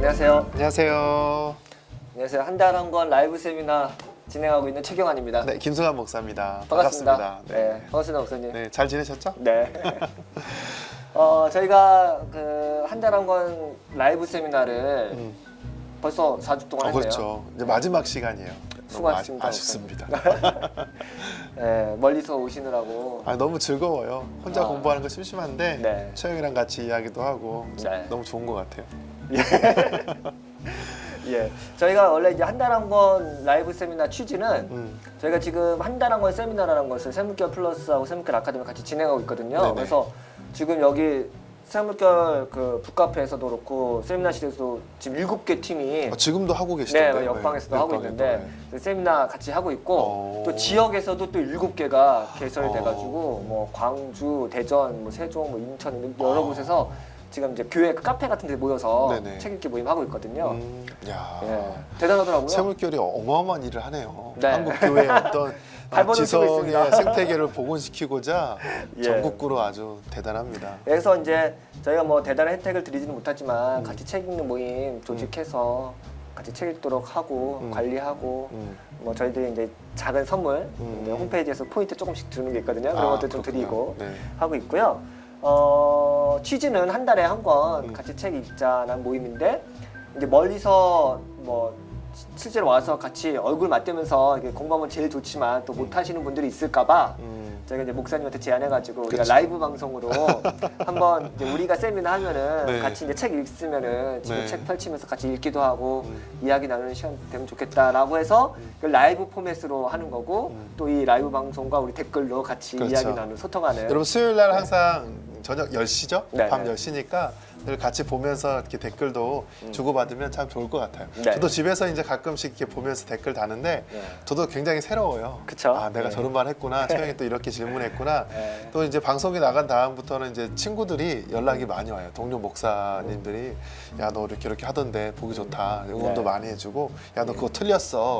안녕하세요. 안녕하세요. 안녕하세요. 한 달 한 권 라이브 세미나 진행하고 있는 최경환입니다. 네, 김승환 목사입니다. 반갑습니다. 네, 반갑습니다, 목사님. 네, 잘 지내셨죠? 네. 저희가 그 한 달 한 권 라이브 세미나를 벌써 4주 동안 했네요. 그렇죠. 이제 마지막 시간이에요. 수고하셨습니다. 아쉽습니다. 네, 멀리서 오시느라고. 너무 즐거워요. 혼자 공부하는 거 심심한데 네. 최영이랑 같이 이야기도 하고 네. 너무 좋은 것 같아요. 예, 저희가 원래 이제 한 달 한 권 라이브 세미나 취지는 저희가 지금 한 달 한 권 세미나라는 것을 세물결 플러스하고 세물결 아카데미 같이 진행하고 있거든요. 네네. 그래서 지금 여기 세물결 그 북카페에서도 그렇고 세미나실에서도 지금 7개 팀이 지금도 하고 계시던데. 네, 옆방에서도 하고 옆방에도, 있는데 그 세미나 같이 하고 있고 또 지역에서도 또 7개가 개설돼가지고 뭐 광주, 대전, 뭐 세종, 뭐 인천 여러 곳에서 지금 이제 교회 카페 같은 데 모여서 네네. 책 읽기 모임 하고 있거든요. 야, 예, 대단하더라고요. 세물결이 어마어마한 일을 하네요. 네. 한국 교회의 어떤 발버둥 치고 지성의 있습니다. 생태계를 복원시키고자 예. 전국구로 아주 대단합니다. 그래서 이제 저희가 뭐 대단한 혜택을 드리지는 못하지만 같이 책 읽는 모임 조직해서 같이 책 읽도록 하고 관리하고 뭐 저희들이 이제 작은 선물 이제 홈페이지에서 포인트 조금씩 주는 게 있거든요. 그런 것들 좀 그렇구나. 드리고 네. 하고 있고요. 취지는 한 달에 한 권 같이 책 읽자는 모임인데 이제 멀리서 뭐 실제로 와서 같이 얼굴 맞대면서 이렇게 공부하면 제일 좋지만 또 못 하시는 분들이 있을까봐 저희가 이제 목사님한테 제안해가지고 우리가 그쵸. 라이브 방송으로 한번 이제 우리가 세미나 하면은 네. 같이 이제 책 읽으면은 지금 네. 책 펼치면서 같이 읽기도 하고 이야기 나누는 시간 되면 좋겠다라고 해서 그 라이브 포맷으로 하는 거고 또 이 라이브 방송과 우리 댓글로 같이 그렇죠. 이야기 나누는 소통하는. 여러분 수요일 날 항상 저녁 10시죠? 네, 밤 네. 10시니까 늘 같이 보면서 이렇게 댓글도 주고받으면 참 좋을 것 같아요. 네. 저도 집에서 이제 가끔씩 이렇게 보면서 댓글 다는데 네. 저도 굉장히 새로워요. 그쵸? 내가 네. 저런 말 했구나. 최영이 또 이렇게 질문했구나. 네. 또 이제 방송이 나간 다음부터는 이제 친구들이 연락이 많이 와요. 동료 목사님들이 야, 너 이렇게 하던데 보기 좋다. 응원도 네. 많이 해주고 야, 너 그거 틀렸어.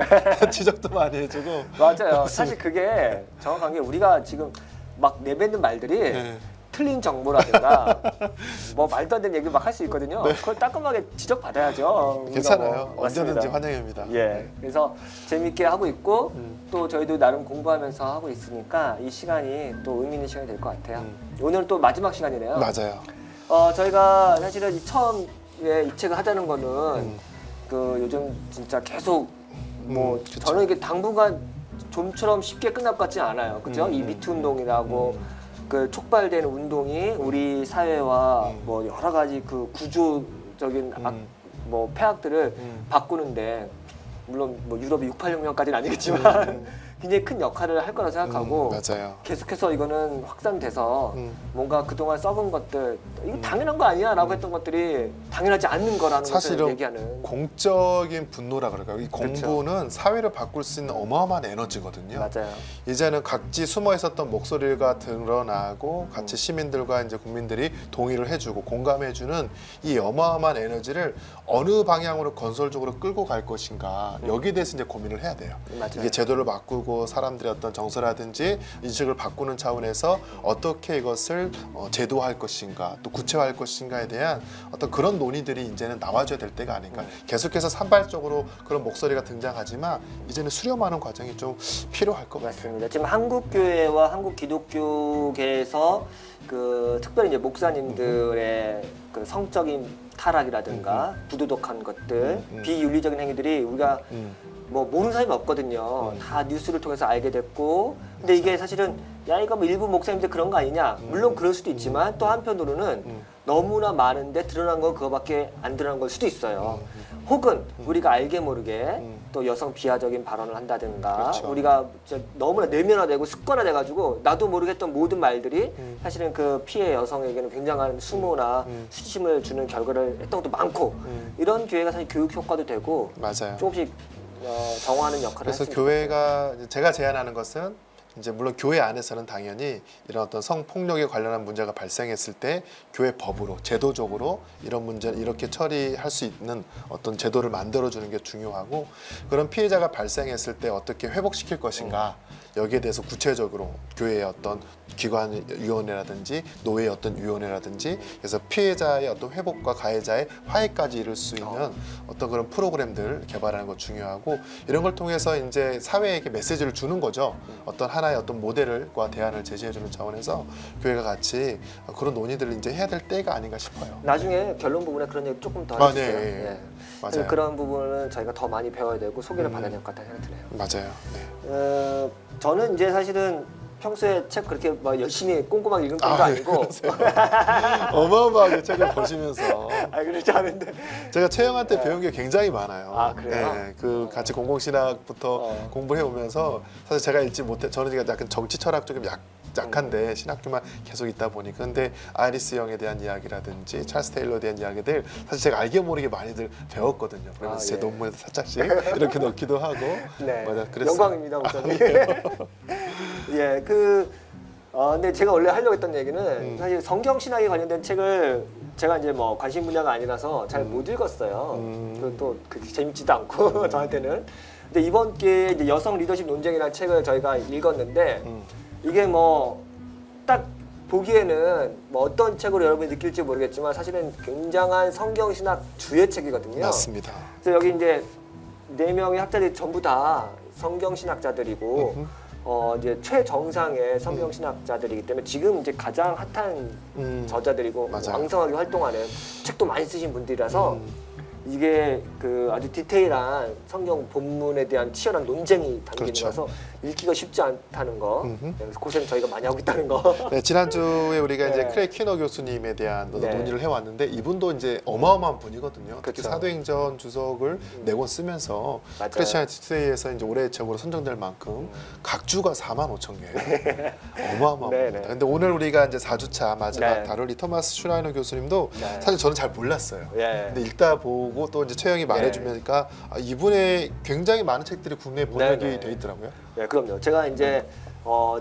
지적도 많이 해주고. 맞아요. 사실 그게 정확한 게 우리가 지금 막 내뱉는 말들이 네. 틀린 정보라든가 뭐 말도 안 되는 얘기 막 할 수 있거든요. 그걸 따끔하게 지적받아야죠. 괜찮아요. 뭐, 언제든지 맞습니다. 환영입니다. 예. 그래서 재밌게 하고 있고 또 저희도 나름 공부하면서 하고 있으니까 이 시간이 또 의미 있는 시간이 될 것 같아요. 오늘 또 마지막 시간이네요. 맞아요. 저희가 사실은 처음에 이 책을 하자는 거는 그 요즘 진짜 계속 뭐 그쵸. 저는 이게 당분간 좀처럼 쉽게 끝날 것 같지 않아요. 그죠? 이 미투 운동이라고 그 촉발되는 운동이 우리 사회와 뭐 여러 가지 그 구조적인 뭐 폐악들을 바꾸는데 물론 뭐 유럽이 68혁명까지는 아니겠지만 굉장히 큰 역할을 할 거라 생각하고 맞아요. 계속해서 이거는 확산돼서 뭔가 그동안 썩은 것들 이거 당연한 거 아니야 라고 했던 것들이 당연하지 않는 거라는 것을 사실은 얘기하는. 공적인 분노라 그럴까요? 이 그렇죠. 공부는 사회를 바꿀 수 있는 어마어마한 에너지거든요. 맞아요. 이제는 각지 숨어 있었던 목소리가 드러나고 같이 시민들과 이제 국민들이 동의를 해주고 공감해주는 이 어마어마한 에너지를 어느 방향으로 건설적으로 끌고 갈 것인가 여기에 대해서 이제 고민을 해야 돼요. 맞아요. 이게 제도를 바꾸고 사람들의 어떤 정서라든지 인식을 바꾸는 차원에서 어떻게 이것을 제도화할 것인가 또 구체화할 것인가에 대한 어떤 그런 논의들이 이제는 나와줘야 될 때가 아닌가. 계속해서 산발적으로 그런 목소리가 등장하지만 이제는 수렴하는 과정이 좀 필요할 것 같아요. 맞습니다. 지금 한국 교회와 한국 기독교계에서 그 특별히 이제 목사님들의 그 성적인 타락이라든가 부도덕한 것들, 비윤리적인 행위들이 우리가 뭐 모르는 사람이 없거든요. 다 뉴스를 통해서 알게 됐고, 근데 이게 사실은 야 이거 뭐 일부 목사님들 그런 거 아니냐? 물론 그럴 수도 있지만 또 한편으로는 너무나 많은데 드러난 건 그거밖에 안 드러난 걸 수도 있어요. 혹은 우리가 알게 모르게 또 여성 비하적인 발언을 한다든가 그렇죠. 우리가 진짜 너무나 내면화되고 습관화돼가지고 나도 모르게 했던 모든 말들이 사실은 그 피해 여성에게는 굉장한 수모나 수치심을 주는 결과를 했던 것도 많고 이런 기회가 사실 교육 효과도 되고 맞아요. 조금씩 정화하는 역할을 그래서 했으면 교회가 제가 제안하는 것은 이제 물론 교회 안에서는 당연히 이런 어떤 성폭력에 관련한 문제가 발생했을 때 교회 법으로 제도적으로 이런 문제를 이렇게 처리할 수 있는 어떤 제도를 만들어주는 게 중요하고 그런 피해자가 발생했을 때 어떻게 회복시킬 것인가 여기에 대해서 구체적으로 교회의 어떤 기관위원회라든지 노예의 어떤 위원회라든지 그래서 피해자의 어떤 회복과 가해자의 화해까지 이룰 수 있는 어떤 그런 프로그램들 개발하는 거 중요하고 이런 걸 통해서 이제 사회에게 메시지를 주는 거죠. 어떤 하나의 어떤 모델과 대안을 제시해주는 차원에서 교회가 같이 그런 논의들을 이제 해야 될 때가 아닌가 싶어요. 나중에 결론 부분에 그런 얘기 조금 더 아, 해주세요. 네, 예. 맞아요. 그런 부분은 저희가 더 많이 배워야 되고 소개를 받아야 될 것 같다는 생각이 드네요. 맞아요. 네. 저는 이제 사실은 평소에 책 그렇게 막 열심히 꼼꼼하게 읽은 편도 아니고 어마어마하게 책을 보시면서 그렇지 않은데 제가 최영한테 배운 게 굉장히 많아요. 아, 그래요? 네, 그 같이 공공신학부터 공부를 해오면서 사실 제가 읽지 못해 저는 약간 정치 철학 쪽이 약한데 신학교만 계속 있다 보니까 근데 아이리스 영에 대한 이야기라든지 찰스 테일러에 대한 이야기들 사실 제가 알게 모르게 많이들 배웠거든요. 그러면서 제 예. 논문에도 살짝씩 이렇게 넣기도 하고 네. 맞아, 그랬어요. 영광입니다, 목사님. 예, 근데 제가 원래 하려고 했던 얘기는 사실 성경 신학에 관련된 책을 제가 이제 뭐 관심 분야가 아니라서 잘 못 읽었어요. 그리고 또 그렇게 재밌지도 않고 저한테는. 근데 이번 기회에 이제 여성 리더십 논쟁이라는 책을 저희가 읽었는데 이게 뭐 딱 보기에는 뭐 어떤 책으로 여러분이 느낄지 모르겠지만 사실은 굉장한 성경 신학 주의 책이거든요. 맞습니다. 그래서 여기 이제 4명의 학자들이 전부 다 성경 신학자들이고 이제 최정상의 성경 신학자들이기 때문에 지금 이제 가장 핫한 저자들이고 맞아요. 왕성하게 활동하는 책도 많이 쓰신 분들이라서 이게 그 아주 디테일한 성경 본문에 대한 치열한 논쟁이 담긴 그렇죠. 거라서 읽기가 쉽지 않다는 거. 그래서 고생 저희가 많이 하고 있다는 거. 네, 지난주에 우리가 이제 네. 크레이 퀴너 교수님에 대한 네. 논의를 해왔는데 이분도 이제 어마어마한 분이거든요. 특히 그쵸. 사도행전 주석을 4권 쓰면서 맞아요. 크리스천티 투데이에서 이제 올해의 책으로 선정될 만큼 각주가 45,000개예요. 어마어마합니다. 네, 네. 근데 오늘 우리가 이제 4주차 마지막 네. 다룰 이 토마스 슈라이너 교수님도 네. 사실 저는 잘 몰랐어요. 예. 근데 읽다 보고 또 이제 최영이 말해주니까 이분의 굉장히 많은 책들이 국내에 번역이 네, 네. 돼 있더라고요. 네, 그럼요. 제가 이제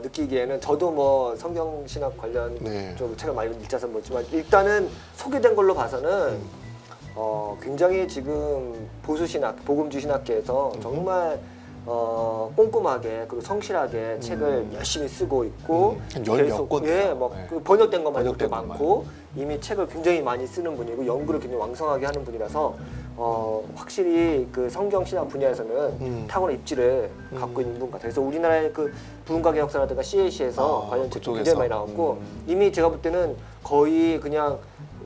느끼기에는 저도 뭐 성경 신학 관련 네. 좀 책을 많이 읽자서 뭐지만 일단은 소개된 걸로 봐서는 굉장히 지금 보수 신학, 복음주 신학계에서 정말 꼼꼼하게 그리고 성실하게 책을 열심히 쓰고 있고 한 열 몇 권 예, 돼요. 뭐 네. 그 번역된 것만 번역된 도 많고 이미 책을 굉장히 많이 쓰는 분이고 연구를 굉장히 왕성하게 하는 분이라서 확실히 그 성경 신학 분야에서는 탁월한 입지를 갖고 있는 분 같아요. 그래서 우리나라의 그 부흥과 개혁사라든가 CAC에서 관련 책도 굉장히 많이 나왔고 이미 제가 볼 때는 거의 그냥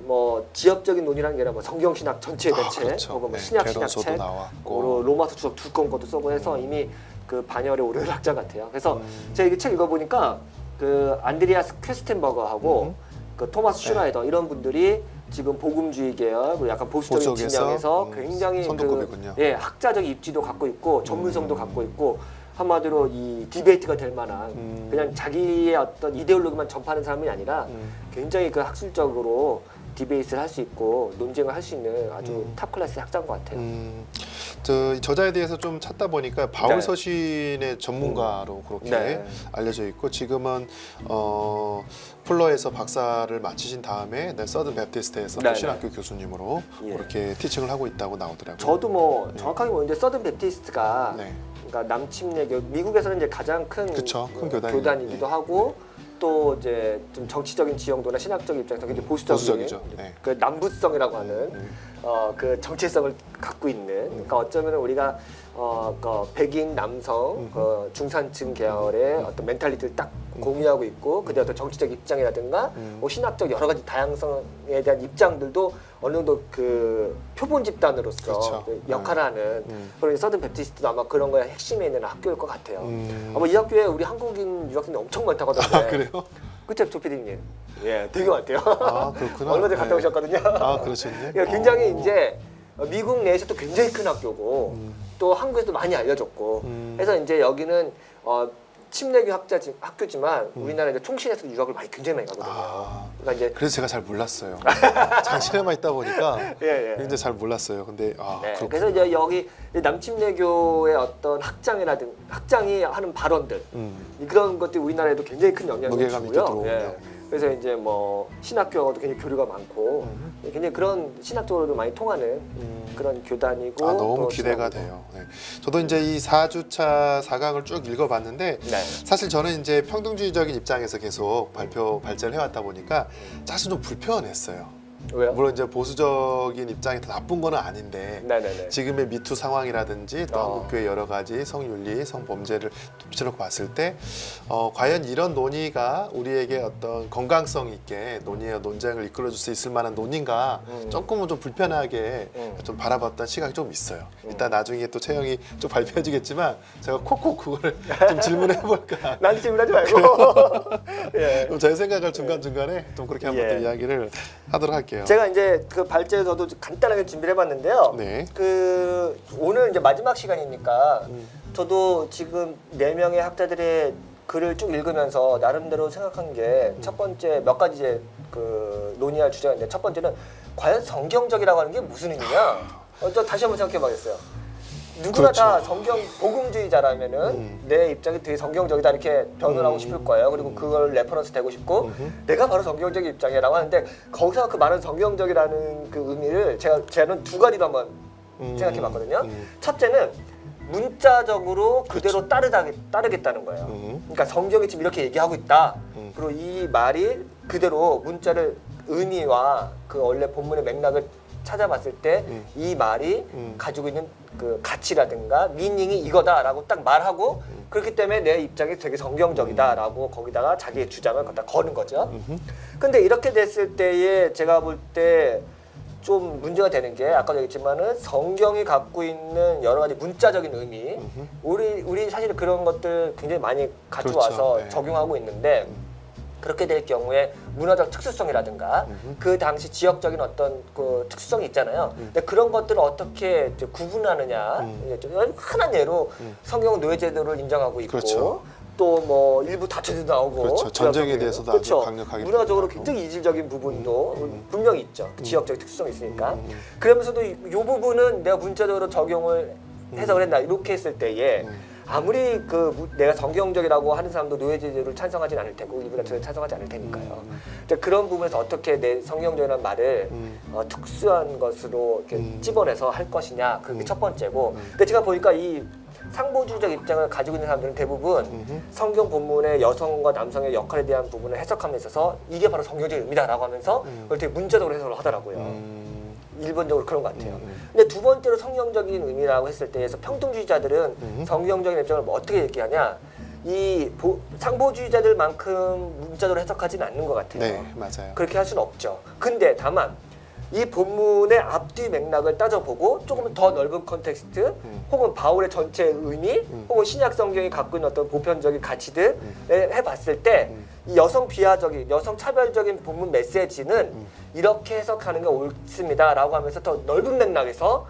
뭐 지역적인 논의라는 게 아니라 뭐 성경 신학 전체에 대한 책, 그렇죠. 혹은 뭐 네, 신약 신학 개론서도 책, 나왔고. 로마서 주석 2권 것도 쓰고 해서 이미 그 반열에 오르는 학자 같아요. 그래서 제가 이 책 읽어보니까 그 안드리아스 퀘스텐버거하고 그 토마스 슈라이더 이런 분들이 지금 복음주의 계열 그리고 약간 보수적인 보수적에서, 진영에서 굉장히 선두급이군요. 학자적 입지도 갖고 있고 전문성도 갖고 있고 한마디로 이 디베이트가 될 만한 그냥 자기의 어떤 이데올로기만 전파하는 사람이 아니라 굉장히 그 학술적으로 디베이트를 할 수 있고 논쟁을 할 수 있는 아주 탑 클래스의 학자인 것 같아요. 이 저자에 대해서 좀 찾다 보니까 바울 네. 서신의 전문가로 그렇게 네. 알려져 있고 지금은 풀러에서 박사를 마치신 다음에 서든 베프티스트에서 네, 신학교 교수님으로 예. 그렇게 티칭을 하고 있다고 나오더라고요. 저도 뭐 정확하게 모르는데 서든 베프티스트가 네. 그러니까 남침례교 미국에서는 이제 가장 큰, 그쵸, 큰 교단이기도 네. 하고 또 이제 좀 정치적인 지형도나 신학적 입장에서 굉장히 보수적인 보수적이죠. 네. 그 남부성이라고 하는 그 정체성을 갖고 있는 그러니까 어쩌면 우리가 그 백인 남성 중산층 계열의 어떤 멘탈리티를 딱 공유하고 있고 그들의 어떤 정치적 입장이라든가 뭐 신학적 여러 가지 다양성에 대한 입장들도 어느 정도 그 표본 집단으로서 그렇죠. 그 역할을 하는 그런 서든 베프티스트도 아마 그런 거에 핵심에 있는 학교일 것 같아요. 아마 이 학교에 우리 한국인 유학생들이 엄청 많다고 하던데. 아 그래요? 그쵸, 조피디님? 예, 되게 많대요. 아 그렇구나. 얼마 전에 갔다 네. 오셨거든요. 아 그러셨네. 그러니까 굉장히 이제 미국 내에서도 굉장히 큰 학교고 또 한국에서도 많이 알려졌고 그래서 이제 여기는 침례교 학교지만 우리나라 이제 총신에서 유학을 굉장히 많이 가거든요. 그러니까 이제 그래서 제가 잘 몰랐어요. 장신에만 있다 보니까 예. 굉장히 잘 몰랐어요. 근데 네, 그렇군요. 그래서 이제 여기 남침례교의 어떤 학장이 하는 발언들 그런 것들이 우리나라에도 굉장히 큰 영향을 무게감이 주고요. 또 들어오네요. 그래서 이제 뭐 신학교하고도 굉장히 교류가 많고 굉장히 그런 신학적으로도 많이 통하는 그런 교단이고 너무 또 기대가 지역이고. 돼요. 네. 저도 이제 이 4주차 4강을 쭉 읽어봤는데 네. 사실 저는 이제 평등주의적인 입장에서 계속 발제를 해왔다 보니까 사실 좀 불편했어요. 왜요? 물론 이제 보수적인 입장이 더 나쁜 건 아닌데 네네네. 지금의 미투 상황이라든지 또 어. 한국교회 여러 가지 성윤리, 성범죄를 덮쳐놓고 봤을 때 과연 이런 논의가 우리에게 어떤 건강성 있게 논쟁을 이끌어줄 수 있을 만한 논의인가 조금은 좀 불편하게 좀 바라봤던 시각이 좀 있어요. 일단 나중에 또 채영이 좀 발표해주겠지만 제가 콕콕 그거를 좀 질문해볼까. 나한테 질문하지 말고. 예. 그럼 제 생각을 중간중간에 좀 그렇게 한번 또 예. 이야기를 하도록 할게요. 제가 이제 그 발제 저도 간단하게 준비를 해봤는데요. 네. 그 오늘 이제 마지막 시간이니까 저도 지금 4명의 학자들의 글을 쭉 읽으면서 나름대로 생각한 게 첫 번째 몇 가지 이제 그 논의할 주제가 있는데 첫 번째는 과연 성경적이라고 하는 게 무슨 의미냐? 저 다시 한번 생각해봐야겠어요. 누구나 그렇죠. 다 성경 복음주의자라면은 내 입장이 되게 성경적이다 이렇게 변론하고 싶을 거예요. 그리고 그걸 레퍼런스 되고 싶고 내가 바로 성경적인 입장이라고 하는데 거기서 그 말은 성경적이라는 그 의미를 저는 두 가지로 한번 생각해봤거든요. 첫째는 문자적으로 그대로 따르겠다는 거예요. 그러니까 성경이 지금 이렇게 얘기하고 있다. 그리고 이 말이 그대로 문자를 의미와 그 원래 본문의 맥락을 찾아봤을 때 이 말이 가지고 있는 그 가치라든가 미닝이 이거다라고 딱 말하고 그렇기 때문에 내 입장이 되게 성경적이다라고 거기다가 자기의 주장을 갖다 거는 거죠. 근데 이렇게 됐을 때에 제가 볼 때 좀 문제가 되는 게 아까도 얘기했지만은 성경이 갖고 있는 여러 가지 문자적인 의미 우리 사실 그런 것들 굉장히 많이 가져와서 그렇죠. 네. 적용하고 있는데 그렇게 될 경우에 문화적 특수성이라든가 그 당시 지역적인 어떤 그 특수성이 있잖아요. 근데 그런 것들을 어떻게 이제 구분하느냐. 이제 좀 흔한 예로 성경은 노예 제도를 인정하고 있고 그렇죠. 또 뭐 일부 다처제도 나오고 그렇죠. 전쟁에 대해서도 아주 그렇죠. 강력하게 문화적으로 표현하고. 굉장히 이질적인 부분도 분명히 있죠. 지역적인 특수성이 있으니까. 그러면서도 이 부분은 내가 문자적으로 적용을 해석을 했다. 이렇게 했을 때에 아무리 내가 성경적이라고 하는 사람도 노예 제도를 찬성하진 않을 테고 일부 다처제를 찬성하지 않을 테니까요. 이제 그런 부분에서 어떻게 내 성경적이라는 말을 특수한 것으로 이렇게 찝어내서 할 것이냐 그게 첫 번째고. 근데 제가 보니까 이 상보주의적 입장을 가지고 있는 사람들은 대부분 성경 본문의 여성과 남성의 역할에 대한 부분을 해석함에 있어서 이게 바로 성경적인 의미다라고 하면서 그걸 되게 문자적으로 해석을 하더라고요. 일본적으로 그런 것 같아요. 근데 두 번째로 성경적인 의미라고 했을 때에서 평등주의자들은 성경적인 입장을 뭐 어떻게 얘기하냐? 이 상보주의자들만큼 문자적으로 해석하지는 않는 것 같아요. 네, 맞아요. 그렇게 할 수는 없죠. 근데 다만 이 본문의 앞뒤 맥락을 따져보고 조금 더 넓은 컨텍스트 혹은 바울의 전체 의미 혹은 신약 성경이 갖고 있는 어떤 보편적인 가치들을 해봤을 때 이 여성 비하적인 여성 차별적인 본문 메시지는 이렇게 해석하는 게 옳습니다라고 하면서 더 넓은 맥락에서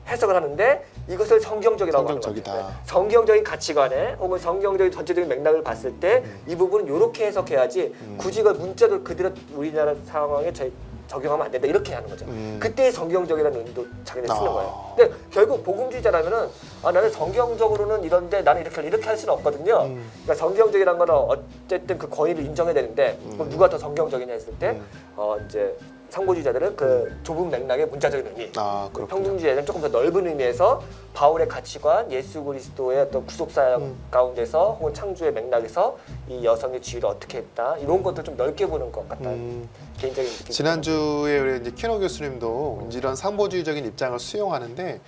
해석을 하는데 이것을 성경적이라고 하는 성경적이다. 거죠. 성경적인 가치관에 혹은 성경적인 전체적인 맥락을 봤을 때 이 부분은 이렇게 해석해야지 굳이 이걸 문자도 그대로 우리나라 상황에 적용하면 안 된다 이렇게 하는 거죠. 그때 성경적이라는 의미도 자기네 쓰는 거예요. 근데 결국 복음주의자라면은 나는 성경적으로는 이런데 나는 이렇게 할 수는 없거든요. 그러니까 성경적이라는 거는 어쨌든 그 권위를 인정해야 되는데 그럼 누가 더 성경적이냐 했을 때 이제 상보주의자들은 그 좁은 맥락의 문자적인 의미, 그렇군요. 평등주의자들은 조금 더 넓은 의미에서 바울의 가치관, 예수 그리스도의 어떤 구속사역 가운데서 혹은 창조의 맥락에서 이 여성의 지위를 어떻게 했다 이런 것들 좀 넓게 보는 것 같다는 개인적인 느낌이 지난주에 우리 이제 키노 교수님도 이런 상보주의적인 입장을 수용하는데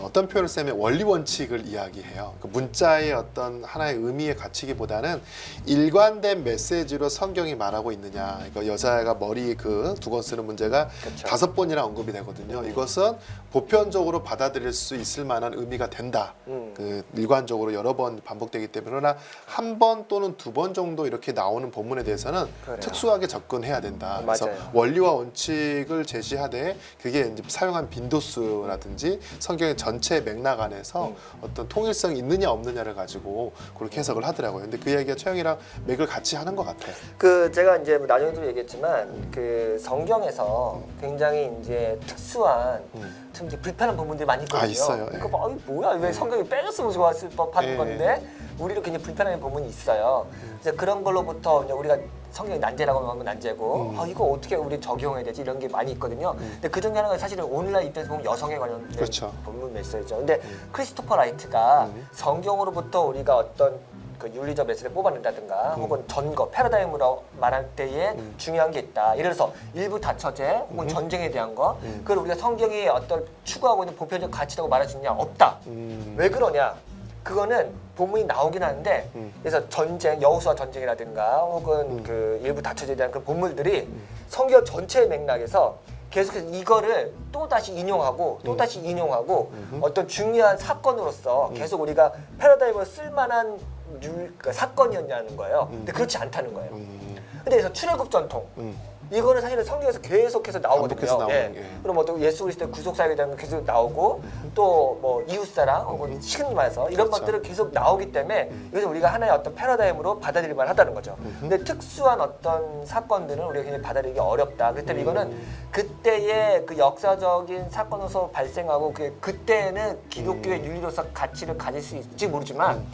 어떤 표현을 쓰면 원리 원칙을 이야기해요. 그 문자의 어떤 하나의 의미의 가치기보다는 일관된 메시지로 성경이 말하고 있느냐. 그러니까 여자가 머리 그 두건 쓰는 문제가 그렇죠. 5번이나 언급이 되거든요. 이것은 보편적으로 받아들일 수 있을 만한 의미가 된다. 그 일관적으로 여러 번 반복되기 때문에 그러나 한 번 또는 두 번 번 정도 이렇게 나오는 본문에 대해서는 그래요. 특수하게 접근해야 된다. 그래서 맞아요. 원리와 원칙을 제시하되 그게 이제 사용한 빈도수라든지 성경의 전체 맥락 안에서 어떤 통일성이 있느냐 없느냐를 가지고 그렇게 해석을 하더라고요. 근데 그 이야기가 최영이랑 맥을 같이 하는 것 같아요. 그 제가 이제 뭐 나중에도 얘기했지만 그 성경에서 굉장히 이제 특수한 좀 이제 불편한 부분들이 많이 있거든요. 아, 있어요. 그러니까 뭐, 뭐야 왜 성경이 빼줬으면 좋았을 법한 건데 우리도 굉장히 불편한 부분이 있어요. 이제 그런 걸로부터 이제 우리가 성경이 난제라고 하면 난제고 이거 어떻게 우리 적용해야 되지 이런 게 많이 있거든요. 근데 그 중에 하나가 사실은 오늘날 입장에서 보면 여성에 관련된 그렇죠. 본문 메시지죠. 근데 크리스토퍼 라이트가 성경으로부터 우리가 어떤 그 윤리적 메시지를 뽑아낸다든가 혹은 전거, 패러다임으로 말할 때에 중요한 게 있다. 예를 들어서 일부 다처제 혹은 전쟁에 대한 거 그걸 우리가 성경이 어떤 추구하고 있는 보편적 가치라고 말할 수 있냐? 없다. 왜 그러냐? 그거는 본문이 나오긴 하는데 그래서 전쟁, 여호수아 전쟁이라든가 혹은 그 일부 다처제에 대한 그 본물들이 성경 전체의 맥락에서 계속해서 이거를 또다시 인용하고 또다시 인용하고 어떤 중요한 사건으로서 계속 우리가 패러다임으로 쓸만한 그러니까 사건이었냐는 거예요. 근데 그렇지 않다는 거예요. 근데 그래서 출애굽 전통 이거는 사실은 성경에서 계속해서 나오거든요. 반복해서 나오는, 예. 그럼 뭐 또 예수 그리스도의 구속사역에 대한 거 계속 나오고 또 뭐 이웃사랑 혹은 시간 말서 이런 그렇죠. 것들은 계속 나오기 때문에 이것을 우리가 하나의 어떤 패러다임으로 받아들일 만하다는 거죠. 근데 특수한 어떤 사건들은 우리가 굉장히 받아들이기 어렵다. 그렇기 때문에 이거는 그때의 그 역사적인 사건으로서 발생하고 그때에는 기독교의 윤리로서 가치를 가질 수 있을지 모르지만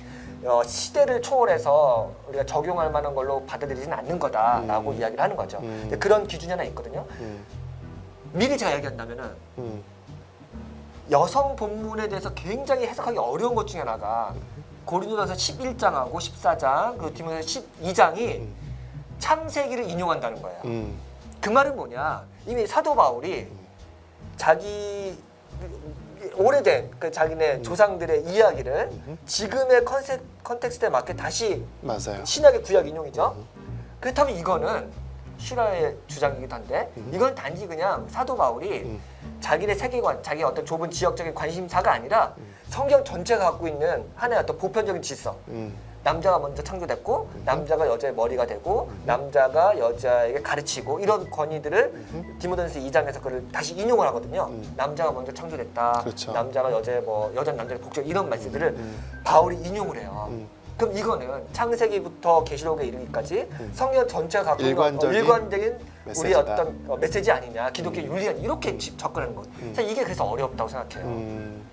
시대를 초월해서 우리가 적용할 만한 걸로 받아들이지는 않는 거다라고 이야기를 하는 거죠. 근데 그런 기준이 하나 있거든요. 미리 제가 이야기한다면은 여성 본문에 대해서 굉장히 해석하기 어려운 것 중에 하나가 고린도전서 11장하고 14장 그리고 디모데후서 12장이 창세기를 인용한다는 거예요. 그 말은 뭐냐? 이미 사도 바울이 자기 오래된 그 자기네 조상들의 이야기를 지금의 컨텍스트에 맞게 다시 맞아요. 신약의 구약 인용이죠. 그렇다면 이거는 슈라의 주장이기도 한데 이건 단지 그냥 사도 바울이 자기네 세계관, 자기의 어떤 좁은 지역적인 관심사가 아니라 성경 전체가 갖고 있는 하나의 어떤 보편적인 질서. 남자가 먼저 창조됐고 남자가 여자의 머리가 되고 남자가 여자에게 가르치고 이런 권위들을 디모데전서 2장에서 그걸 다시 인용을 하거든요. 남자가 먼저 창조됐다. 그렇죠. 남자가 여자의 뭐 여자는 남자의 복종 이런 말씀들을 바울이 인용을 해요. 그럼 이거는 창세기부터 계시록에 이르기까지 성경 전체가 갖고 있는 일관적인 우리 메시지다. 어떤 메시지 아니냐, 기독교 윤리는 이렇게 접근하는 것. 사실 이게 그래서 어렵다고 생각해요.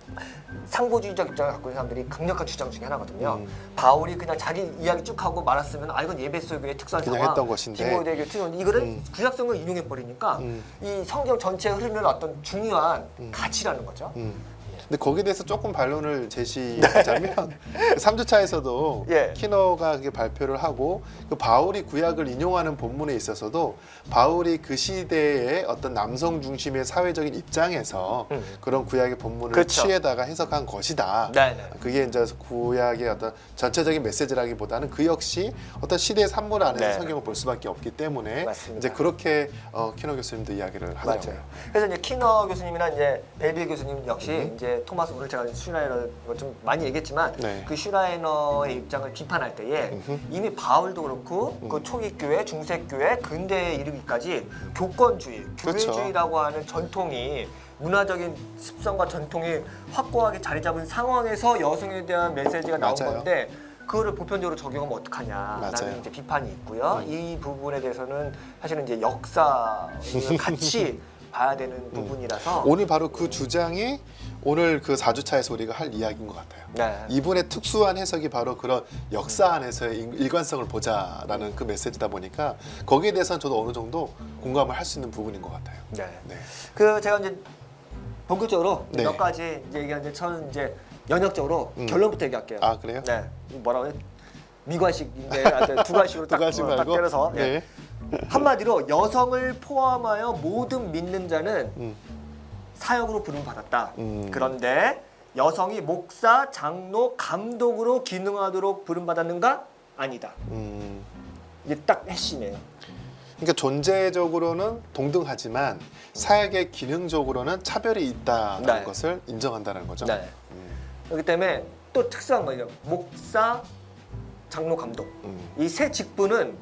상보주의적 입장을 갖고 있는 사람들이 강력한 주장 중에 하나거든요. 바울이 그냥 자기 이야기 쭉 하고 말았으면 이건 예배소 교회의 특수한 그냥 상황, 했던 것인데. 디모데 교회 특수한 이거를 구약성을 인용해 버리니까 이 성경 전체에 흐르는 어떤 중요한 가치라는 거죠. 근데 거기에 대해서 조금 반론을 제시하자면 3주차에서도 예. 키너가 그게 발표를 하고 그 바울이 구약을 인용하는 본문에 있어서도 바울이 그 시대의 어떤 남성 중심의 사회적인 입장에서 그런 구약의 본문을 그렇죠. 취해다가 해석한 것이다. 네네. 그게 이제 구약의 어떤 전체적인 메시지라기보다는 그 역시 어떤 시대의 산물 안에서 네. 성경을 볼 수밖에 없기 때문에 맞습니다. 이제 그렇게 키너 교수님도 이야기를 하더라고요. 맞아요. 그래서 이제 키너 교수님이나 이제 벨빌 교수님 역시 이제 토마스 오늘 제가 슈라이너 좀 많이 얘기했지만 네. 그 슈라이너의 입장을 비판할 때에 이미 바울도 그렇고 그 초기 교회, 중세 교회, 근대에 이르기까지 교권주의, 그렇죠. 교회주의라고 하는 전통이 문화적인 습성과 전통이 확고하게 자리 잡은 상황에서 여성에 대한 메시지가 나온 맞아요. 건데 그거를 보편적으로 적용하면 어떡하냐라는 맞아요. 이제 비판이 있고요. 이 부분에 대해서는 사실은 이제 역사를 같이 봐야 되는 부분이라서 오늘 바로 그 주장이 오늘 그 4주차에서 우리가 할 이야기인 것 같아요. 네. 이분의 특수한 해석이 바로 그런 역사 안에서의 일관성을 보자라는 그 메시지다 보니까 거기에 대해서는 저도 어느 정도 공감을 할 수 있는 부분인 것 같아요. 네. 네. 그 제가 이제 본격적으로 네. 몇 가지 이제 얘기하는데 저는 이제 연역적으로 결론부터 얘기할게요. 아, 그래요? 네. 뭐라고 해요? 미관식인데 하여튼 두 가지로 두 가지 딱 말고? 때려서 예. 네. 한마디로 여성을 포함하여 모든 믿는 자는 사역으로 부름 받았다. 그런데 여성이 목사, 장로, 감독으로 기능하도록 부름 받았는가? 아니다. 이게 딱 핵심이에요. 그러니까 존재적으로는 동등하지만 사역의 기능적으로는 차별이 있다는 네. 것을 인정한다는 거죠. 네. 그렇기 때문에 또 특수한 거예요. 목사, 장로, 감독 이 세 직분은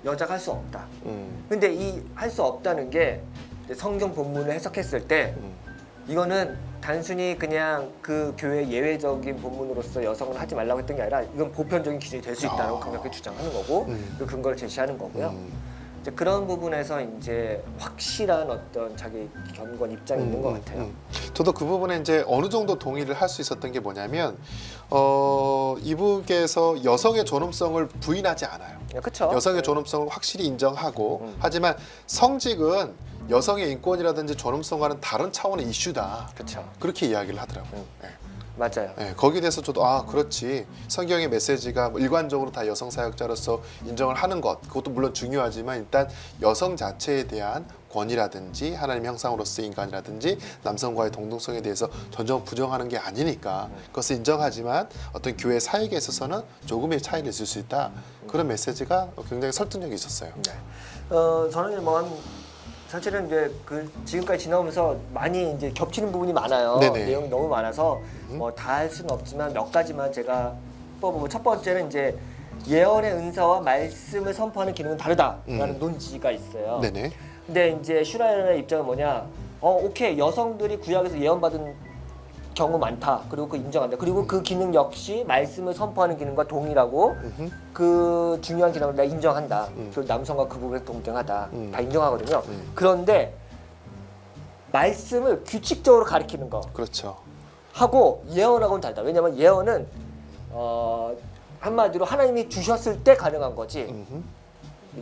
여자가 할 수 없다. 근데 이 할 수 없다는 게 이제 성경 본문을 해석했을 때 이거는 단순히 그냥 그 교회 예외적인 본문으로서 여성은 하지 말라고 했던 게 아니라 이건 보편적인 기준이 될 수 있다고 강력하게 주장하는 거고 그 근거를 제시하는 거고요. 이제 그런 부분에서 이제 확실한 어떤 자기 견고한 입장이 있는 것 같아요. 저도 그 부분에 이제 어느 정도 동의를 할 수 있었던 게 뭐냐면 이북에서 여성의 존엄성을 부인하지 않아요. 그렇죠. 여성의 존엄성을 확실히 인정하고 하지만 성직은 여성의 인권이라든지 존엄성과는 다른 차원의 이슈다. 그렇죠. 그렇게 이야기를 하더라고요. 네. 맞아요. 네, 거기에 대해서 저도 그렇지. 성경의 메시지가 뭐 일관적으로 다 여성 사역자로서 인정을 하는 것, 그것도 물론 중요하지만 일단 여성 자체에 대한 권위라든지 하나님 형상으로서의 인간이라든지 남성과의 동등성에 대해서 전혀 부정하는 게 아니니까 그것을 인정하지만 어떤 교회 사역에 있어서는 조금의 차이를 있을 수 있다. 그런 메시지가 굉장히 설득력이 있었어요. 네. 저는 사실은 이제 그 지금까지 지나오면서 많이 이제 겹치는 부분이 많아요. 네네. 내용이 너무 많아서 다 할 수는 없지만 몇 가지만 제가 뽑아보고, 첫 번째는 이제 예언의 은사와 말씀을 선포하는 기능은 다르다라는 논지가 있어요. 네네. 근데 이제 슈라이의 입장은 뭐냐? 오케이, 여성들이 구약에서 예언받은 경우 많다. 그리고 그 인정한다. 그리고 그 기능 역시 말씀을 선포하는 기능과 동일하고 그 중요한 기능을 내가 인정한다. 그리고 남성과 그 부분에서 동등하다. 다 인정하거든요. 그런데 말씀을 규칙적으로 가리키는 거 그렇죠. 하고 예언하고는 다르다. 왜냐하면 예언은 한마디로 하나님이 주셨을 때 가능한 거지.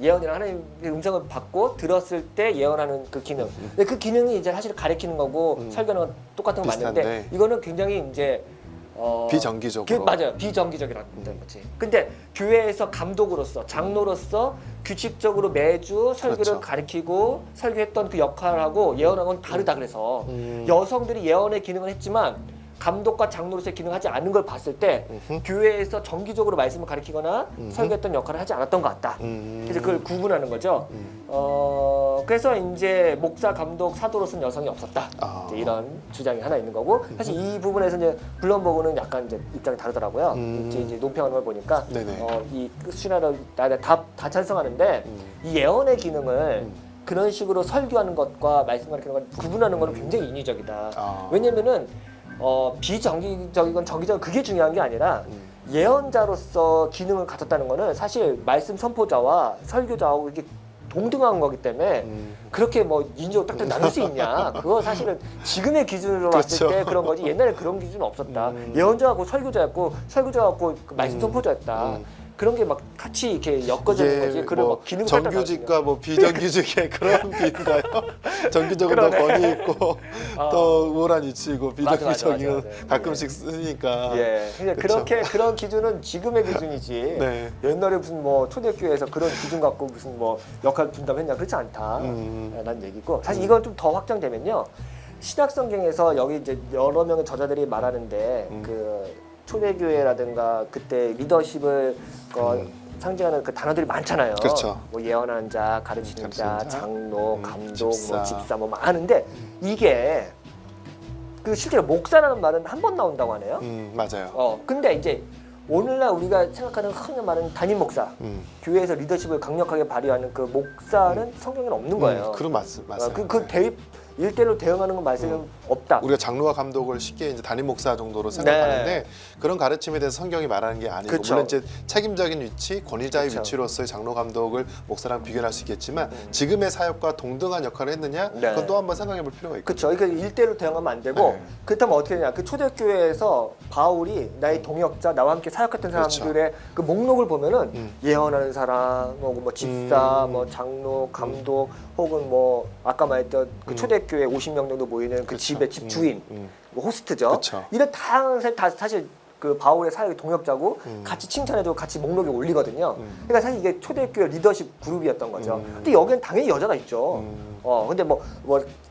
예언이란 하나님의 음성을 받고 들었을 때 예언하는 그 기능. 근데 그 기능이 이제 사실 가리키는 거고 설교는 건 똑같은 거 맞는데 비슷한데. 이거는 굉장히 이제 비정기적으로. 맞아요. 비정기적이라는 거지. 근데 교회에서 감독으로서 장로로서 규칙적으로 매주 설교를 그렇죠. 가리키고 설교했던 그 역할하고 예언하고는 다르다. 그래서 여성들이 예언의 기능을 했지만 감독과 장로로서의 기능을 하지 않은 걸 봤을 때 교회에서 정기적으로 말씀을 가리키거나 설교했던 역할을 하지 않았던 것 같다. 그래서 그걸 구분하는 거죠. 그래서 이제 목사, 감독, 사도로서는 여성이 없었다. 이제 이런 주장이 하나 있는 거고, 사실 이 부분에서 이제 블럼버그는 약간 이제 입장이 다르더라고요. 이제 논평하는 걸 보니까 이 슈나를 다 찬성하는데 이 예언의 기능을 그런 식으로 설교하는 것과 말씀 가리키는 걸 구분하는 거는 굉장히 인위적이다. 왜냐면은 비정기적이건 정기적이건 그게 중요한 게 아니라 예언자로서 기능을 가졌다는 거는 사실 말씀 선포자와 설교자하고 이게 동등한 거기 때문에 그렇게 뭐 인조 딱딱 나눌 수 있냐? 그거 사실은 지금의 기준으로 봤을 그렇죠. 때 그런 거지. 옛날에 그런 기준은 없었다. 예언자하고 설교자였고 설교자하고 그 말씀 선포자였다. 그런 게 막 같이 이렇게 엮어지는 거지. 그런 막 기능 정규직과 뭐 비정규직의 그런 비인가요? 정규직은 더 권위 있고 또 우월한 위치고 비정규직은 맞아. 가끔씩 쓰니까. 예. 그러니까 그렇게 그런 기준은 지금의 기준이지. 네. 옛날에 무슨 뭐 초대교회에서 그런 기준 갖고 무슨 뭐 역할 분담했냐 그렇지 않다. 라는 얘기고, 사실 이건 좀 더 확장되면요. 신약성경에서 여기 이제 여러 명의 저자들이 말하는데 그 초대교회라든가 그때 리더십을 상징하는 그 단어들이 많잖아요. 그렇죠. 뭐 예언하는 자, 가르치는 자, 가르치는 자, 장로, 감독, 집사. 뭐 집사 뭐 많은데 이게 그 실제로 목사라는 말은 한 번 나온다고 하네요. 맞아요. 근데 이제 오늘날 우리가 생각하는 흔히 말하는 담임 목사, 교회에서 리더십을 강력하게 발휘하는 그 목사는 성경에는 없는 거예요. 그런 맞아요. 그 대입 일대로 대응하는 건 말씀은 없다. 우리가 장로와 감독을 쉽게 이제 담임 목사 정도로 생각하는데 그런 가르침에 대해서 성경이 말하는 게 아니고 그쵸. 물론 이제 책임적인 위치, 권위자의 그쵸. 위치로서의 장로 감독을 목사랑 비교할 수 있겠지만 지금의 사역과 동등한 역할을 했느냐? 네. 그건 또 한번 생각해 볼 필요가 있고. 그렇죠. 그러니까 일대로 대응하면 안 되고 네. 그렇다면 어떻게 되냐? 그 초대교회에서 바울이 나의 동역자, 나와 함께 사역했던 그렇죠. 사람들의 그 목록을 보면은 예언하는 사람, 뭐 집사, 뭐 장로, 감독, 혹은 뭐 아까 말했던 그 초대교회 50명 정도 모이는 그 그렇죠. 집의 집주인, 뭐 호스트죠. 그렇죠. 이런 다 사실 그 바울의 사역의 동역자고 같이 칭찬해주고 같이 목록에 올리거든요. 그러니까 사실 이게 초대교회 리더십 그룹이었던 거죠. 근데 여기는 당연히 여자가 있죠. 근데 뭐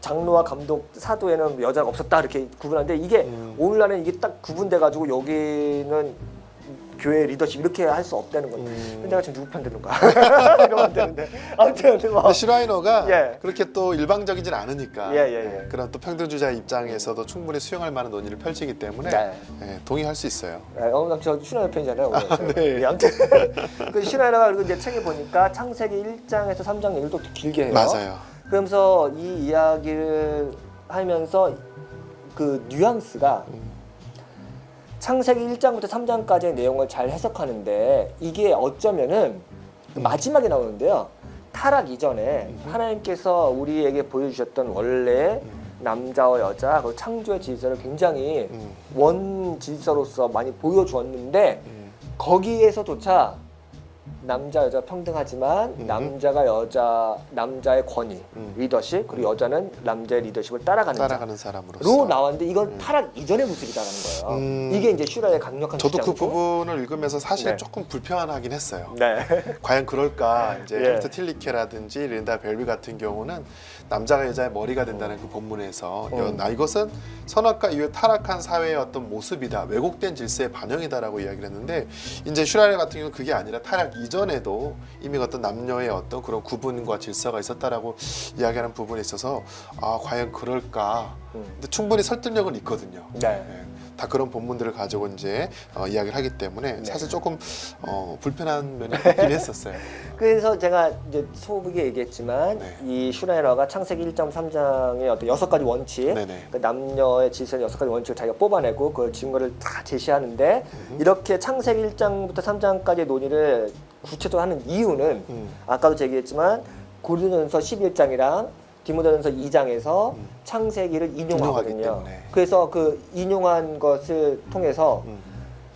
장로와 감독, 사도에는 여자가 없었다 이렇게 구분하는데 이게 오늘날은 이게 딱 구분돼 가지고 여기는 교회 리더십 이렇게 할 수 없다는 건데 근데 내가 지금 누구 편 드는 거야? 이러면 안 되는데 아무튼 뭐. 슈라이너가 예. 그렇게 또 일방적이진 않으니까 예. 그런 또 평등주의자의 입장에서도 충분히 수용할 만한 논의를 펼치기 때문에 네. 예, 동의할 수 있어요. 저 슈라이너 팬이잖아요. 네. 예, 아무튼 그 슈라이너가 그리고 이제 책에 보니까 창세기 1장에서 3장 얘기를 또 길게 해요. 맞아요. 그러면서 이 이야기를 하면서 그 뉘앙스가 창세기 1장부터 3장까지의 내용을 잘 해석하는데 이게 어쩌면은 마지막에 나오는데요. 타락 이전에 하나님께서 우리에게 보여주셨던 원래 남자와 여자 그리고 창조의 질서를 굉장히 원 질서로서 많이 보여주었는데 거기에서조차 남자 여자 평등하지만 남자의 권위, 리더십 그리고 여자는 남자의 리더십을 따라가는 사람으로서 나왔는데 이건 타락 이전의 모습이다라는 거예요. 이게 이제 슈라의 강력한 저도 그 주장이고. 부분을 읽으면서 사실 네. 조금 불편하긴 했어요. 네. 과연 그럴까? 이제 예. 헬트 틸리케라든지 린다 벨비 같은 경우는 남자가 여자의 머리가 된다는 그 본문에서 이것은 선악과 이후에 타락한 사회의 어떤 모습이다, 왜곡된 질서의 반영이다라고 이야기를 했는데 이제 슈라이너 같은 경우는 그게 아니라 타락 이전에도 이미 어떤 남녀의 어떤 그런 구분과 질서가 있었다라고 이야기하는 부분에 있어서 아 과연 그럴까? 근데 충분히 설득력은 있거든요. 네. 예. 다 그런 본문들을 가지고 이제 이야기를 하기 때문에 사실 조금 불편한 면이 있긴 했었어요. 그래서 제가 이제 소극에 얘기했지만 네. 이 슈라이너가 창세기 1장 3장의 어떤 6가지 원칙, 네네. 그 남녀의 질서의 6가지 원칙을 자기가 뽑아내고 그 증거를 다 제시하는데 이렇게 창세기 1장부터 3장까지의 논의를 구체적으로 하는 이유는 아까도 얘기했지만 고린도전서 11장이랑 디모데전서 2장에서 창세기를 인용하거든요. 때문에. 그래서 그 인용한 것을 통해서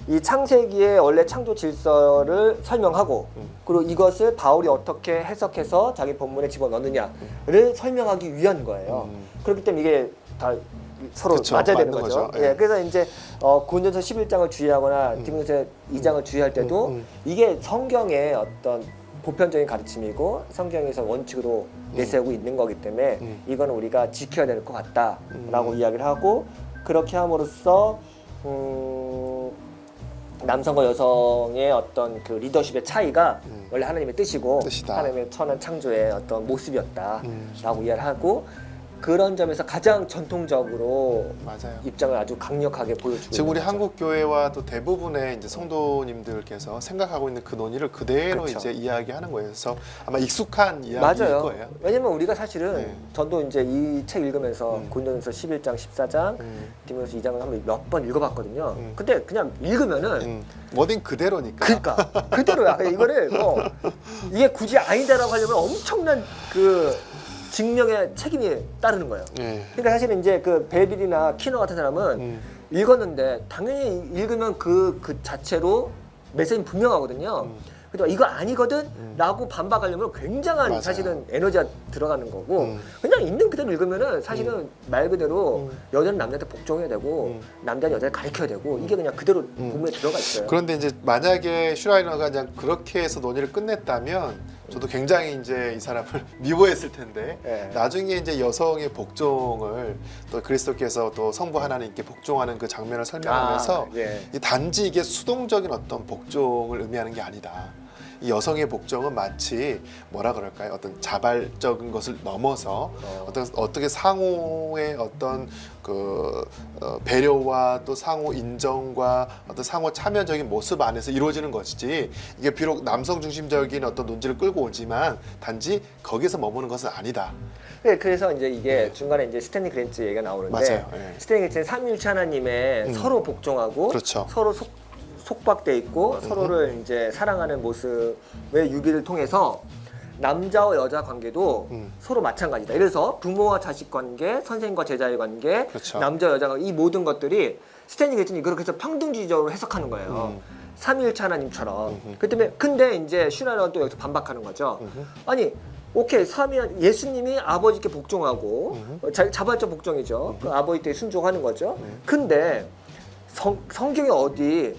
이 창세기의 원래 창조 질서를 설명하고 그리고 이것을 바울이 어떻게 해석해서 자기 본문에 집어넣느냐를 설명하기 위한 거예요. 그렇기 때문에 이게 다 서로 그쵸, 맞아야 되는 맞는 거죠. 거죠. 예, 예. 그래서 이제 고린도전서 11장을 주의하거나 디모데전서 2장을 주의할 때도 이게 성경의 어떤 보편적인 가르침이고 성경에서 원칙으로 내세우고 있는 거기 때문에 이거는 우리가 지켜야 될 것 같다라고 이야기를 하고 그렇게 함으로써 남성과 여성의 어떤 그 리더십의 차이가 원래 하나님의 뜻이고 뜻이다. 하나님의 천한 창조의 어떤 모습이었다라고 이해를 하고 그런 점에서 가장 전통적으로 맞아요. 입장을 아주 강력하게 보여주고 지금 우리 있는 거죠. 한국 교회와 또 대부분의 이제 성도님들께서 생각하고 있는 그 논의를 그대로 그렇죠. 이제 이야기하는 거예요. 그래서 아마 익숙한 이야기일 맞아요. 거예요. 왜냐면 우리가 사실은 네. 저도 이제 이 책 읽으면서 고린도전서 11장, 14장, 디모데전서 2장을 한번 몇 번 읽어봤거든요. 근데 그냥 읽으면은 워딩 그대로니까. 그러니까 그대로야. 이거를 이게 굳이 아니다라고 하려면 엄청난 그 증명의 책임이 따르는 거예요. 예. 그러니까 사실은 이제 그 벨빌이나 키너 같은 사람은 읽었는데 당연히 읽으면 그 자체로 메시지는 분명하거든요. 그러니까 이거 아니거든라고 반박하려면 굉장한 맞아요. 사실은 에너지가 들어가는 거고 그냥 있는 그대로 읽으면은 사실은 말 그대로 여자는 남자한테 복종해야 되고 남자는 여자를 가르쳐야 되고 이게 그냥 그대로 본문에 들어가 있어요. 그런데 이제 만약에 슈라이너가 그냥 그렇게 해서 논의를 끝냈다면 저도 굉장히 이제 이 사람을 미워했을 텐데 예. 나중에 이제 여성의 복종을 또 그리스도께서 또 성부 하나님께 복종하는 그 장면을 설명하면서 예. 이 단지 이게 수동적인 어떤 복종을 의미하는 게 아니다. 이 여성의 복종은 마치 뭐라 그럴까요? 어떤 자발적인 것을 넘어서 어떻게 상호의 어떤 그 배려와 또 상호 인정과 어떤 상호 참여적인 모습 안에서 이루어지는 것이지 이게 비록 남성 중심적인 어떤 논지를 끌고 오지만 단지 거기서 머무는 것은 아니다. 네, 그래서 이제 이게 중간에 이제 스탠리 그랜츠 얘기가 나오는데 맞아요. 예. 스탠리 그랜츠는 삼위일체 하나님의 서로 복종하고 그렇죠. 서로 속박돼 있고 서로를 이제 사랑하는 모습의 유비를 통해서 남자와 여자 관계도 서로 마찬가지다. 그래서 부모와 자식 관계, 선생과 제자의 관계, 그렇죠. 남자 여자가 이 모든 것들이 스탠리 그랜츠는 그렇게 해서 평등주의적으로 해석하는 거예요. 삼위일체 하나님처럼. 그 때문에 근데 이제 슈라이너는 또 여기서 반박하는 거죠. 아니 오케이 예수님이 아버지께 복종하고 자발적 복종이죠. 그 아버지께 순종하는 거죠. 근데 성경에 어디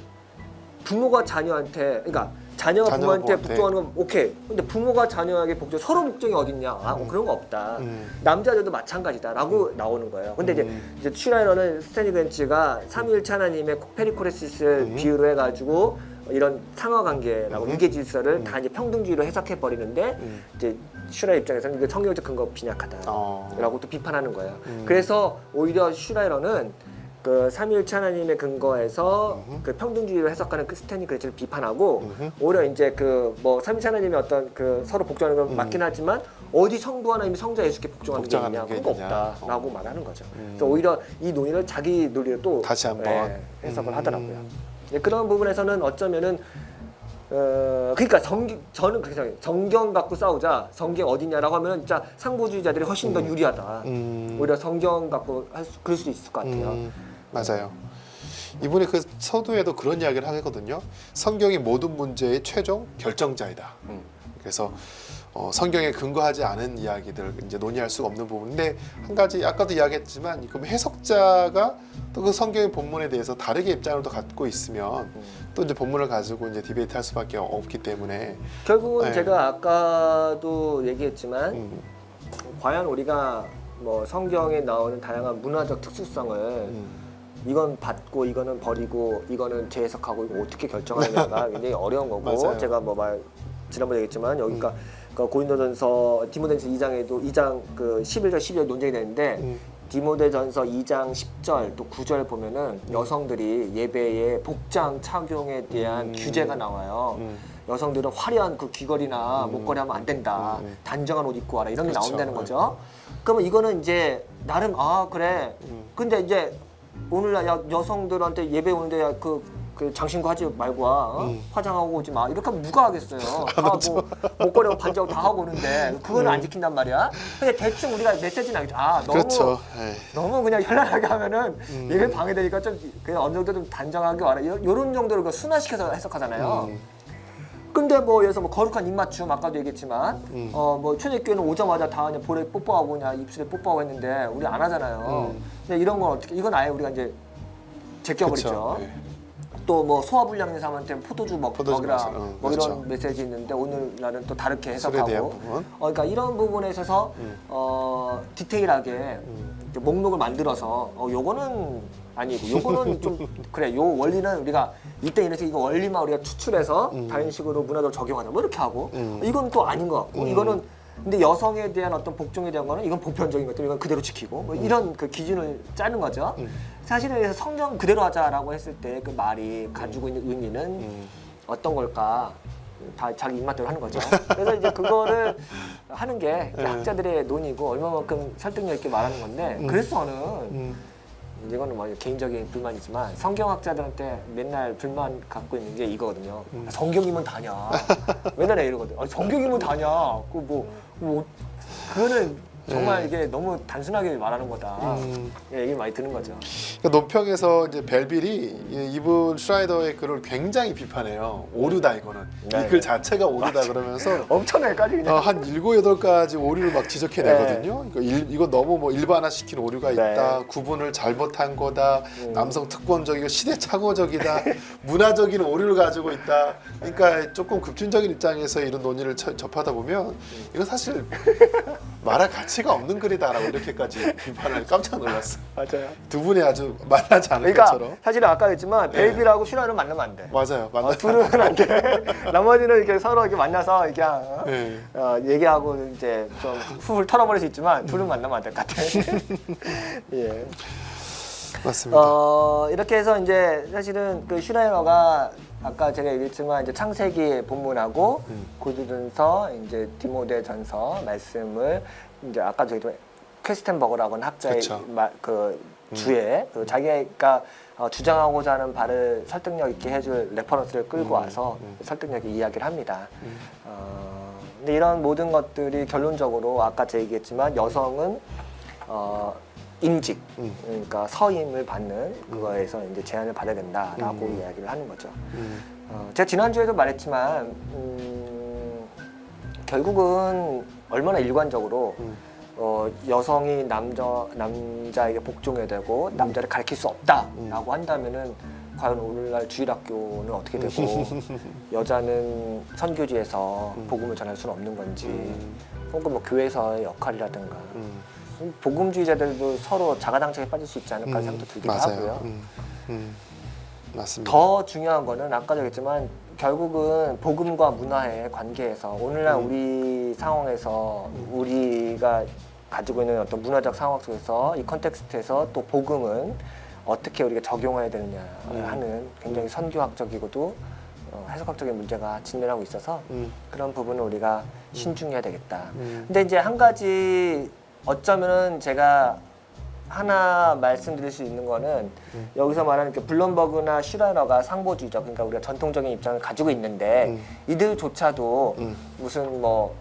부모가 자녀한테 그러니까 자녀가 부모한테 복종하는 건 오케이. 근데 부모가 자녀에게 복종 서로 복종이 어딨냐? 그런 거 없다. 남자 여자도 마찬가지다라고 나오는 거예요. 근데 이제 슈라이너는 스탠리 그랜츠가 삼위일체 하나님의 페리코레시스를 비유로 해가지고 이런 상하관계라고 위계 질서를 다 이제 평등주의로 해석해 버리는데 이제 슈라의 입장에서는 이게 성경적 근거 빈약하다라고 또 비판하는 거예요. 그래서 오히려 슈라이러는 그 삼위일체 하나님의 근거에서 그 평등주의로 해석하는 그 스탠리 그레이츠를 비판하고 오히려 이제 그 뭐 삼위일체 하나님의 어떤 그 서로 복종하는 건 맞긴 하지만 어디 성부 하나님이 성자 예수께 복종하는 게 있냐 그런 거 없다라고 말하는 거죠. 그래서 오히려 이 논의를 자기 논리로 또 다시 한번 해석을 하더라고요. 그런 부분에서는 어쩌면은 그러니까 저는 그렇게 생각해요. 성경 갖고 싸우자. 성경 어디냐라고 하면 진짜 상보주의자들이 훨씬 더 유리하다. 오히려 성경 갖고 그럴 수도 있을 것 같아요. 맞아요. 이분이 그 서두에도 그런 이야기를 하거든요. 성경이 모든 문제의 최종 결정자이다. 그래서 성경에 근거하지 않은 이야기들 이제 논의할 수가 없는 부분인데 한 가지 아까도 이야기했지만 그럼 해석자가 또 그 성경의 본문에 대해서 다르게 입장을 또 갖고 있으면 또 이제 본문을 가지고 이제 디베이트 할 수밖에 없기 때문에 결국은 제가 아까도 얘기했지만 과연 우리가 뭐 성경에 나오는 다양한 문화적 특수성을 이건 받고 이거는 버리고 이거는 재해석하고 이거 어떻게 결정하느냐가 굉장히 어려운 거고 맞아요. 제가 뭐 지난번에 얘기했지만 여기가 그 고린도전서 디모데전서 2장에도 2장 그 11절 12절 논쟁이 되는데 디모데전서 2장 10절 또 9절 보면은 여성들이 예배에 복장 착용에 대한 규제가 나와요. 여성들은 화려한 그 귀걸이나 목걸이 하면 안 된다. 단정한 옷 입고 와라 이런 게 그렇죠. 나온다는 거죠. 그러면 이거는 이제 나름 그래. 근데 이제 오늘날 여성들한테 예배 오는데 그 장신구 하지 말고 와. 화장하고 오지 마. 이렇게 하면 누가 하겠어요. 다 뭐 목걸이하고 반지하고 다 하고 오는데 그거는 안 지킨단 말이야. 근데 대충 우리가 메시지는 알겠죠. 너무 그렇죠. 너무 그냥 현란하게 하면은 예배 방해되니까 좀 그냥 어느 정도 좀 단정하게 와라. 요런 정도로 그 순화시켜서 해석하잖아요. 근데 뭐 예를 들어서 뭐 거룩한 입맞춤 아까도 얘기했지만 뭐 초대교회는 오자마자 다 그냥 볼에 뽀뽀하고 그냥 입술에 뽀뽀하고 했는데 우리 안 하잖아요. 근데 이런 건 어떻게 이건 아예 우리가 이제 제껴버리죠. 또 뭐 소화불량 있는 사람한테 포도주 먹이라 뭐 그렇죠. 이런 메시지 있는데 오늘날은 또 다르게 술에 대한 해석하고 부분. 그러니까 이런 부분에 있어서 디테일하게 이렇게 목록을 만들어서 요거는 아니고 요거는 좀 그래 요 원리는 우리가 이때 이래서 이거 원리만 우리가 추출해서 다른 식으로 문화적으로 적용하자 뭐 이렇게 하고 이건 또 아닌 것 같고 이거는 근데 여성에 대한 어떤 복종에 대한 거는 이건 보편적인 것들 이건 그대로 지키고 뭐 이런 그 기준을 짜는 거죠. 사실은 그래서 성경 그대로 하자라고 했을 때 그 말이 가지고 있는 의미는 어떤 걸까? 다 자기 입맛대로 하는 거죠. 그래서 이제 그거를 하는 게 학자들의 논의고 얼마만큼 설득력 있게 말하는 건데 그래서는 이거는 뭐 개인적인 불만이지만 성경학자들한테 맨날 불만 갖고 있는 게 이거거든요. 성경이면 다냐? 맨날 이러거든. 성경이면 다냐? 그거는 정말 이게 너무 단순하게 말하는 거다. 얘기를 많이 드는 거죠. 그러니까 논평에서 이제 벨빌이 이분 슈라이더의 글을 굉장히 비판해요. 오류다 이거는. 이 글 자체가 오류다 그러면서 엄청나게까지 그냥 한 7, 8가지 오류를 막 지적해내거든요. 이거 너무 뭐 일반화시킨 오류가 있다. 구분을 잘못한 거다. 남성 특권적이고 시대착오적이다. 문화적인 오류를 가지고 있다. 그러니까 조금 급진적인 입장에서 이런 논의를 접하다 보면 이거 사실 말할 가치가 없는 글이다라고 이렇게까지 비판을 깜짝 놀랐어. 맞아요. 두 분이 아주 만나지 않을 그러니까 것처럼. 사실은 아까 했지만 벨빌하고 슈라는 만나면 안 돼. 맞아요. 만나. 둘은 안 돼. 나머지는 이렇게 서로 이렇게 만나서 이렇게 네. 얘기하고 이제 좀 훌훌 털어버릴 수 있지만 둘은 만나면 안 될 것 같아. 예. 맞습니다. 이렇게 해서 이제 사실은 그 슈라이너가 아까 제가 얘기했지만 이제 창세기 본문하고 고린도전서 이제 디모데전서 말씀을 이제 아까 저희도 퀘스텐버그라고 하는 학자의 그쵸. 그 주에 그 자기가 주장하고자 하는 바를 설득력 있게 해줄 레퍼런스를 끌고 와서 설득력 있게 이야기를 합니다. 근데 이런 모든 것들이 결론적으로 아까 제가 얘기했지만 여성은 임직, 그러니까 서임을 받는 그거에서 이제 제한을 받아야 된다라고 이야기를 하는 거죠. 제가 지난주에도 말했지만 결국은 얼마나 일관적으로 여성이 남자에게 복종해야 되고 남자를 가르칠 수 없다라고 한다면은 과연 오늘날 주일학교는 어떻게 되고 여자는 선교지에서 복음을 전할 수는 없는 건지 혹은 뭐 교회에서의 역할이라든가 복음주의자들도 서로 자가당착에 빠질 수 있지 않을까 생각도 들기도 맞아요. 하고요. 맞습니다. 더 중요한 거는 아까도 얘기했지만 결국은 복음과 문화의 관계에서 오늘날 우리 상황에서 우리가 가지고 있는 어떤 문화적 상황 속에서 이 컨텍스트에서 또 복음은 어떻게 우리가 적용해야 되느냐 하는 굉장히 선교학적이고도 해석학적인 문제가 직면하고 있어서 그런 부분을 우리가 신중해야 되겠다. 근데 이제 한 가지 어쩌면은 제가 하나 말씀드릴 수 있는 거는 여기서 말하는 그 블룸버그나 슈라너가 상보주의적, 그러니까 우리가 전통적인 입장을 가지고 있는데 이들조차도 무슨 뭐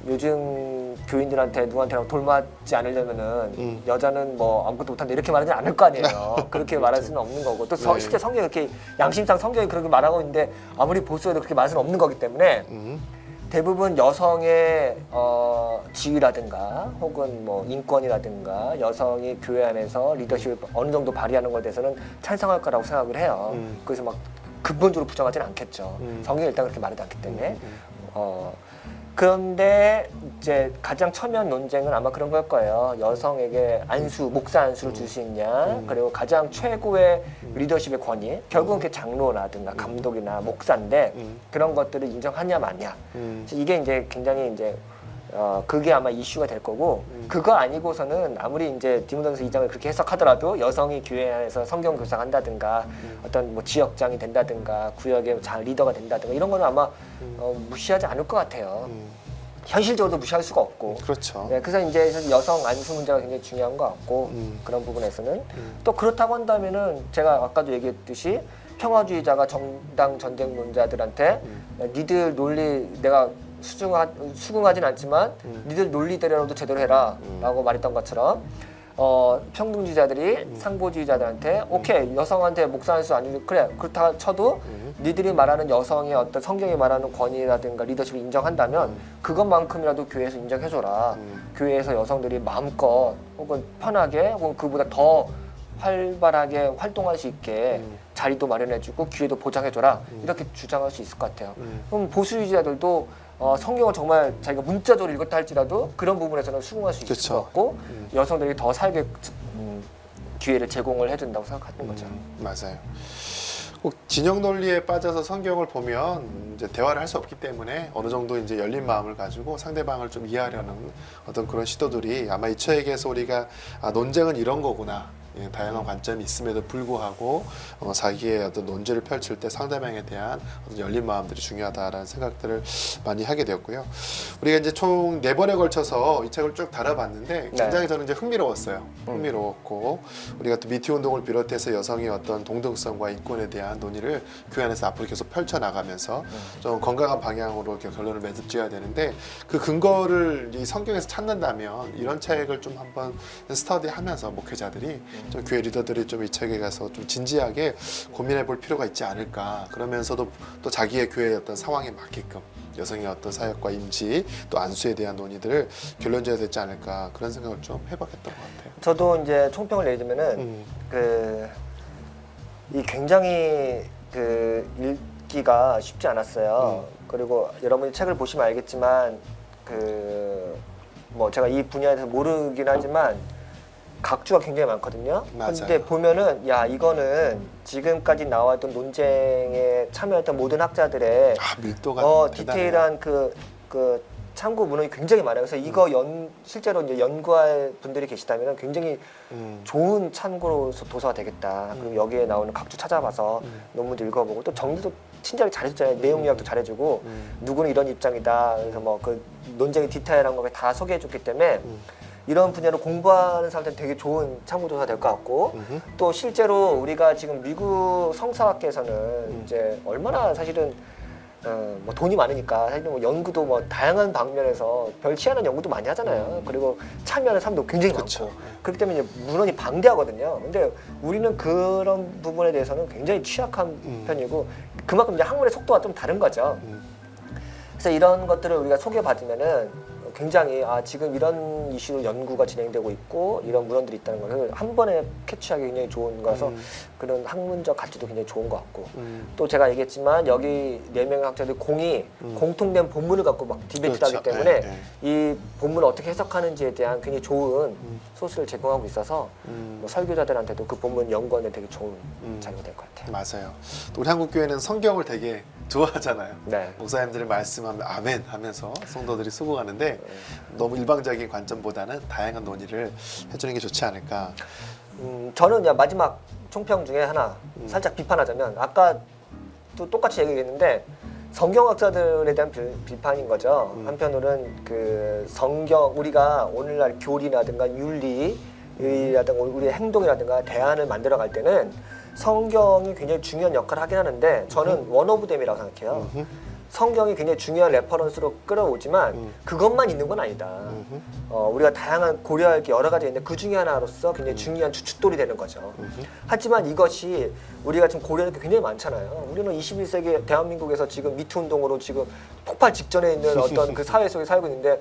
요즘 교인들한테 누구한테라도 돌맞지 않으려면은 여자는 뭐 아무것도 못한다 이렇게 말하지 않을 거 아니에요. 그렇게 말할 수는 없는 거고 또 네. 실제 성경이 그렇게 양심상 성경이 그렇게 말하고 있는데 아무리 보수해도 그렇게 말할 수는 없는 거기 때문에 대부분 여성의 지위라든가 혹은 뭐 인권이라든가 여성이 교회 안에서 리더십을 어느 정도 발휘하는 것에 대해서는 찬성할 거라고 생각을 해요. 그래서 막 근본적으로 부정하지는 않겠죠. 성경이 일단 그렇게 말하지 않기 때문에. 그런데 이제 가장 첨예한 논쟁은 아마 그런 걸 거예요. 여성에게 목사 안수를 줄 수 있냐, 그리고 가장 최고의 리더십의 권위, 결국은 그게 장로라든가 감독이나 목사인데 그런 것들을 인정하냐 마냐. 이게 이제 굉장히 이제 그게 아마 이슈가 될 거고 그거 아니고서는 아무리 이제 디모데전서 2장을 그렇게 해석하더라도 여성이 교회 안에서 성경 교사한다든가 어떤 뭐 지역장이 된다든가 구역의 리더가 된다든가 이런 거는 아마 무시하지 않을 것 같아요. 현실적으로도 무시할 수가 없고. 그렇죠. 네, 그래서 이제 여성 안수 문제가 굉장히 중요한 것 같고 그런 부분에서는 또 그렇다고 한다면은 제가 아까도 얘기했듯이 평화주의자가 정당 전쟁론자들한테 니들 논리 내가 수긍하진 않지만 니들 논리대로라도 제대로 해라 라고 말했던 것처럼 평등주의자들이 상보주의자들한테 오케이 여성한테 목사 안수 아니면 그래 그렇다 쳐도 니들이 말하는 여성의 어떤 성경이 말하는 권위라든가 리더십을 인정한다면 그것만큼이라도 교회에서 인정해줘라. 교회에서 여성들이 마음껏 혹은 편하게 혹은 그보다 더 활발하게 활동할 수 있게 자리도 마련해주고 기회도 보장해줘라 이렇게 주장할 수 있을 것 같아요. 그럼 보수주의자들도 성경을 정말 자기가 문자적으로 읽었다 할지라도 그런 부분에서는 수긍할 수 있을 그쵸. 것 같고 여성들이 더 살게 기회를 제공을 해준다고 생각하는 거죠. 맞아요. 꼭 진영 논리에 빠져서 성경을 보면 이제 대화를 할 수 없기 때문에 어느 정도 이제 열린 마음을 가지고 상대방을 좀 이해하려는 어떤 그런 시도들이 아마 이 책에서 우리가 논쟁은 이런 거구나. 예, 다양한 관점이 있음에도 불구하고 자기의 어떤 논지를 펼칠 때 상대방에 대한 어떤 열린 마음들이 중요하다라는 생각들을 많이 하게 되었고요. 우리가 이제 총 4번에 걸쳐서 이 책을 쭉 다뤄봤는데 굉장히 저는 이제 흥미로웠어요. 흥미로웠고 우리가 또 미투 운동을 비롯해서 여성의 어떤 동등성과 인권에 대한 논의를 교회 안에서 앞으로 계속 펼쳐나가면서 좀 건강한 방향으로 이렇게 결론을 매듭지어야 되는데 그 근거를 이 성경에서 찾는다면 이런 책을 좀 한번 스터디하면서 목회자들이 좀 교회 리더들이 좀 이 책에 가서 좀 진지하게 고민해 볼 필요가 있지 않을까. 그러면서도 또 자기의 교회의 어떤 상황에 맞게끔 여성의 어떤 사역과 임지 또 안수에 대한 논의들을 결론져야 되지 않을까 그런 생각을 좀 해봤던 것 같아요. 저도 이제 총평을 내리면은 이 굉장히 읽기가 쉽지 않았어요. 그리고 여러분이 책을 보시면 알겠지만 뭐 제가 이 분야에 대해서 모르긴 하지만 각주가 굉장히 많거든요. 근데 보면은 야 이거는 지금까지 나왔던 논쟁에 참여했던 모든 학자들의 밀도가 디테일한 그 참고 문헌이 굉장히 많아요. 그래서 이거 실제로 이제 연구할 분들이 계시다면 굉장히 좋은 참고로 도서가 되겠다. 그리고 여기에 나오는 각주 찾아봐서 논문도 읽어보고 또 정리도 친절히 잘해줬잖아요. 내용 요약도 잘해주고 누구는 이런 입장이다. 그래서 뭐 그 논쟁의 디테일한 거 다 소개해줬기 때문에. 이런 분야로 공부하는 사람들은 되게 좋은 참고도서가 될 것 같고 또 실제로 우리가 지금 미국 성서학계에서는 이제 얼마나 사실은 뭐 돈이 많으니까 사실 뭐 연구도 뭐 다양한 방면에서 별치하는 연구도 많이 하잖아요. 그리고 참여하는 사람도 굉장히 많고 그렇기 때문에 이제 문헌이 방대하거든요. 근데 우리는 그런 부분에 대해서는 굉장히 취약한 편이고 그만큼 이제 학문의 속도가 좀 다른 거죠. 그래서 이런 것들을 우리가 소개받으면은 굉장히 지금 이런 이슈로 연구가 진행되고 있고 이런 문헌들이 있다는 것을 한 번에 캐치하기 굉장히 좋은 거라서 그런 학문적 가치도 굉장히 좋은 것 같고 또 제가 얘기했지만 여기 4명의 학자들이 공통된 본문을 갖고 막 디베이트를 그렇죠. 하기 때문에 네. 이 본문을 어떻게 해석하는지에 대한 굉장히 좋은 소스를 제공하고 있어서 뭐 설교자들한테도 그 본문 연구하는 데 되게 좋은 자료가 될 것 같아요. 맞아요. 또 우리 한국교회는 성경을 되게 좋아하잖아요. 네. 목사님들이 말씀하면 아멘 하면서 성도들이 쓰고 가는데 너무 일방적인 관점보다는 다양한 논의를 해주는 게 좋지 않을까. 저는 그냥 마지막 총평 중에 하나 살짝 비판하자면 아까 또 똑같이 얘기했는데 성경학자들에 대한 비판인 거죠. 한편으로는 그 성경 우리가 오늘날 교리라든가 윤리라든가 우리의 행동이라든가 대안을 만들어 갈 때는 성경이 굉장히 중요한 역할을 하긴 하는데 저는 원 오브 댐이라고 생각해요. 성경이 굉장히 중요한 레퍼런스로 끌어오지만 그것만 있는 건 아니다. 우리가 다양한 고려할 게 여러 가지 있는데 그 중에 하나로서 굉장히 중요한 주춧돌이 되는 거죠. 하지만 이것이 우리가 지금 고려할 게 굉장히 많잖아요. 우리는 21세기 대한민국에서 지금 미투 운동으로 지금 폭발 직전에 있는 어떤 그 사회 속에 살고 있는데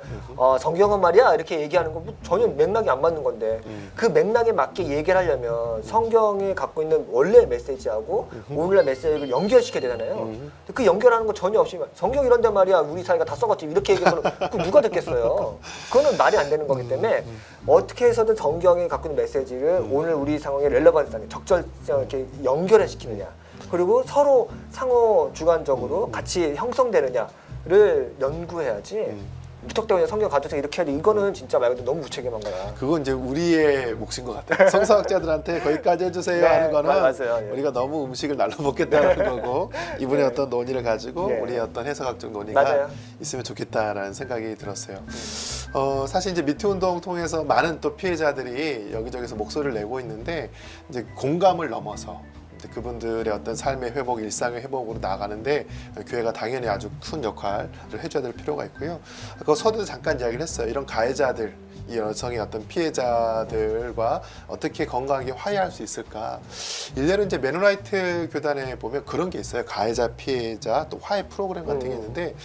성경은 말이야 이렇게 얘기하는 건 전혀 맥락이 안 맞는 건데 그 맥락에 맞게 얘기를 하려면 성경이 갖고 있는 원래 메시지하고 오늘날 메시지를 연결시켜야 되잖아요. 그 연결하는 거 전혀 없이 성경 이런데 말이야 우리 사회가 다 썩었지 이렇게 얘기해서는 그 누가 듣겠어요. 그거는 말이 안 되는 거기 때문에 어떻게 해서든 성경이 갖고 있는 메시지를 오늘 우리 상황에 렐레번스하게 적절성 이렇게 연결을 시키느냐 그리고 서로 상호 주관적으로 같이 형성되느냐를 연구해야지 무턱대고 성경 가져서 이렇게 해야 돼 이거는 진짜 말 그대로 너무 무책임한 거야. 그건 이제 우리의 몫인 것 같아요. 성서학자들한테 거기까지 해주세요 네, 하는 거는 맞아요. 예. 우리가 너무 음식을 날로 먹겠다는 거고 이분의 어떤 논의를 가지고 우리의 어떤 해석학적 논의가 맞아요. 있으면 좋겠다라는 생각이 들었어요. 사실 이제 미투 운동 통해서 많은 또 피해자들이 여기저기서 목소리를 내고 있는데 이제 공감을 넘어서 그분들의 어떤 삶의 회복, 일상의 회복으로 나아가는데 교회가 당연히 아주 큰 역할을 해줘야 될 필요가 있고요. 아까 서두에 잠깐 이야기를 했어요. 이런 가해자들, 이 여성의 어떤 피해자들과 어떻게 건강하게 화해할 수 있을까? 일례로 이제 메노나이트 교단에 보면 그런 게 있어요. 가해자, 피해자, 또 화해 프로그램 같은 게 있는데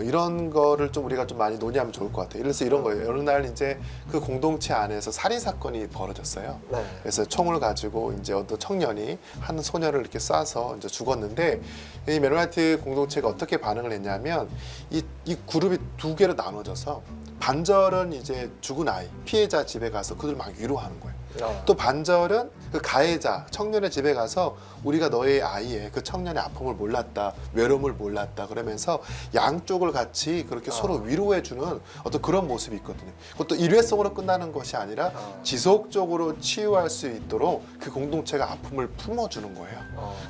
이런 거를 좀 우리가 좀 많이 논의하면 좋을 것 같아요. 예를 들어서 이런 거예요. 어느 날 이제 그 공동체 안에서 살인 사건이 벌어졌어요. 네. 그래서 총을 가지고 이제 어떤 청년이 한 소녀를 이렇게 쏴서 이제 죽었는데 이 메노나이트 공동체가 어떻게 반응을 했냐면 이 그룹이 두 개로 나눠져서 반절은 이제 죽은 아이 피해자 집에 가서 그들 막 위로하는 거예요. 또 반절은 그 가해자 청년의 집에 가서 우리가 너의 아이의 그 청년의 아픔을 몰랐다, 외로움을 몰랐다 그러면서 양쪽을 같이 그렇게 서로 위로해주는 어떤 그런 모습이 있거든요. 그것도 일회성으로 끝나는 것이 아니라 지속적으로 치유할 수 있도록 그 공동체가 아픔을 품어주는 거예요.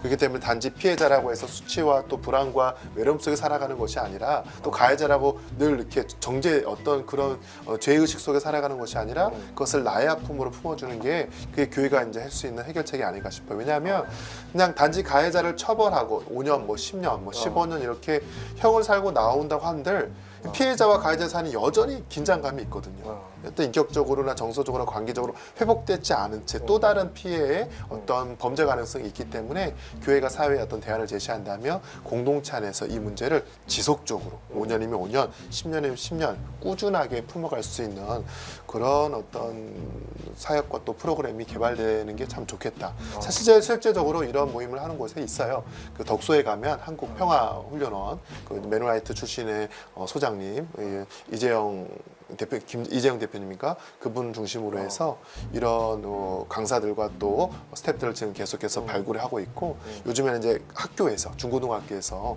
그렇기 때문에 단지 피해자라고 해서 수치와 또 불안과 외로움 속에 살아가는 것이 아니라 또 가해자라고 늘 이렇게 정죄 어떤 그런 죄의식 속에 살아가는 것이 아니라 그것을 나의 아픔으로 품어주는 게 그게 교회가 이제 할 수 있는 해결책이 아닐까 싶어요. 왜냐하면 그냥 단지 가해자를 처벌하고 5년, 뭐 10년, 뭐 15년 이렇게 형을 살고 나온다고 한들 피해자와 가해자 사이는 여전히 긴장감이 있거든요. 어떤 인격적으로나 정서적으로나 관계적으로 회복되지 않은 채 또 다른 피해의 어떤 범죄 가능성이 있기 때문에 교회가 사회에 어떤 대안을 제시한다면 공동체 안에서 이 문제를 지속적으로 5년이면 5년, 10년이면 10년 꾸준하게 품어갈 수 있는 그런 어떤 사역과 또 프로그램이 개발되는 게 참 좋겠다. 사실 실제적으로 이런 모임을 하는 곳에 있어요. 그 덕소에 가면 한국 평화훈련원 그 메노나이트 출신의 소장님 이재영 대표님인가 그분 중심으로 해서 이런 강사들과 또 스태프들을 지금 계속해서 발굴을 하고 있고 요즘에는 이제 학교에서 중고등학교에서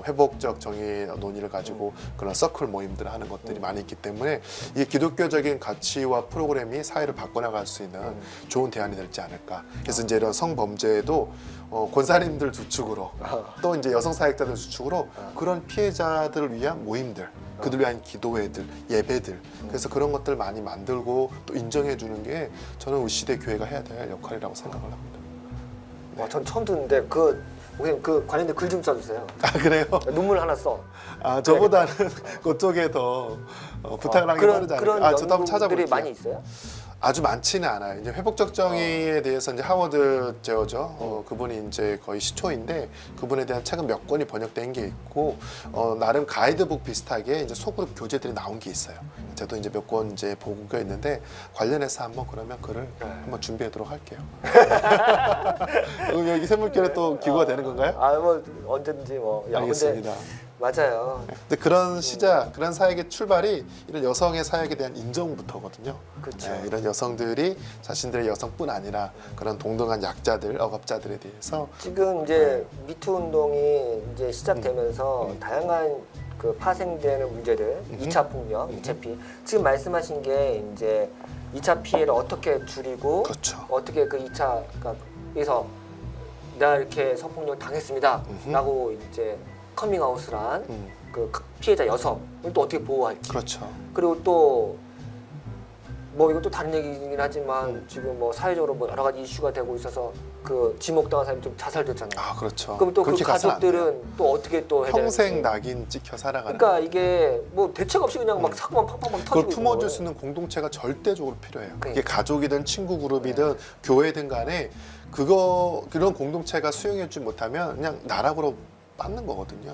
회복적 정의 논의를 가지고 그런 서클 모임들을 하는 것들이 많이 있기 때문에 이 기독교적인 가치와 프로그램이 사회를 바꿔나갈 수 있는 좋은 대안이 될지 않을까. 그래서 이제 이런 성범죄도 권사님들 주축으로 또 이제 여성 사역자들 주축으로 그런 피해자들을 위한 모임들 그들 위한 기도회들, 예배들 그래서 그런 것들 많이 만들고 또 인정해 주는 게 저는 우리 시대 교회가 해야 될 역할이라고 생각을 합니다. 와, 전 처음 듣는데 그 관련된 글 좀 써주세요. 아 그래요? 논문 하나 써. 아 저보다는 그쪽에 더 부탁을 하는 게 빠르지 않을까? 그런 아 저도 한번 연구들이 찾아볼게요. 많이 있어요? 아주 많지는 않아요. 이제 회복적 정의에 대해서 이제 하워드 제어죠. 그분이 이제 거의 시초인데 그분에 대한 책은 몇 권이 번역된 게 있고 나름 가이드북 비슷하게 이제 소그룹 교재들이 나온 게 있어요. 저도 이제 몇 권 이제 보고 있는데 관련해서 한번 그러면 글을 한번 준비하도록 할게요. 그럼 여기 샘물결에 또 기부가 되는 건가요? 뭐 언제든지 뭐. 야, 알겠습니다. 맞아요. 근데 그런 시작, 그런 사역의 출발이 이런 여성의 사역에 대한 인정부터거든요. 그렇죠. 이런 여성들이 자신들의 여성뿐 아니라 그런 동등한 약자들, 억압자들에 대해서 지금 이제 미투 운동이 이제 시작되면서 다양한 그 파생되는 문제들, 2차 폭력, 2차 피해. 지금 말씀하신 게 이제 2차 피해를 어떻게 줄이고 그렇죠. 어떻게 그 2차에서 나 이렇게 성폭력 당했습니다라고 이제 커밍아웃을 한 그 피해자 여성을 또 어떻게 보호할지. 그렇죠. 그리고 또 뭐 이것도 다른 얘기긴 하지만 지금 뭐 사회적으로 뭐 여러 가지 이슈가 되고 있어서 그 지목당한 사람이 좀 자살됐잖아요. 아 그렇죠. 그럼 또 그 그렇게 가서는 안 돼요. 가족들은 또 어떻게 또 해야 평생 되는지. 낙인 찍혀 살아가는. 그러니까 이게 뭐 대책 없이 그냥 막 사고만 팡팡팡 그걸 터지고 품어줄 있는 수 있는 공동체가 절대적으로 필요해요. 그게 그러니까. 가족이든 친구 그룹이든 교회든 간에 그런 공동체가 수용해주지 못하면 그냥 나락으로 빠는 거거든요.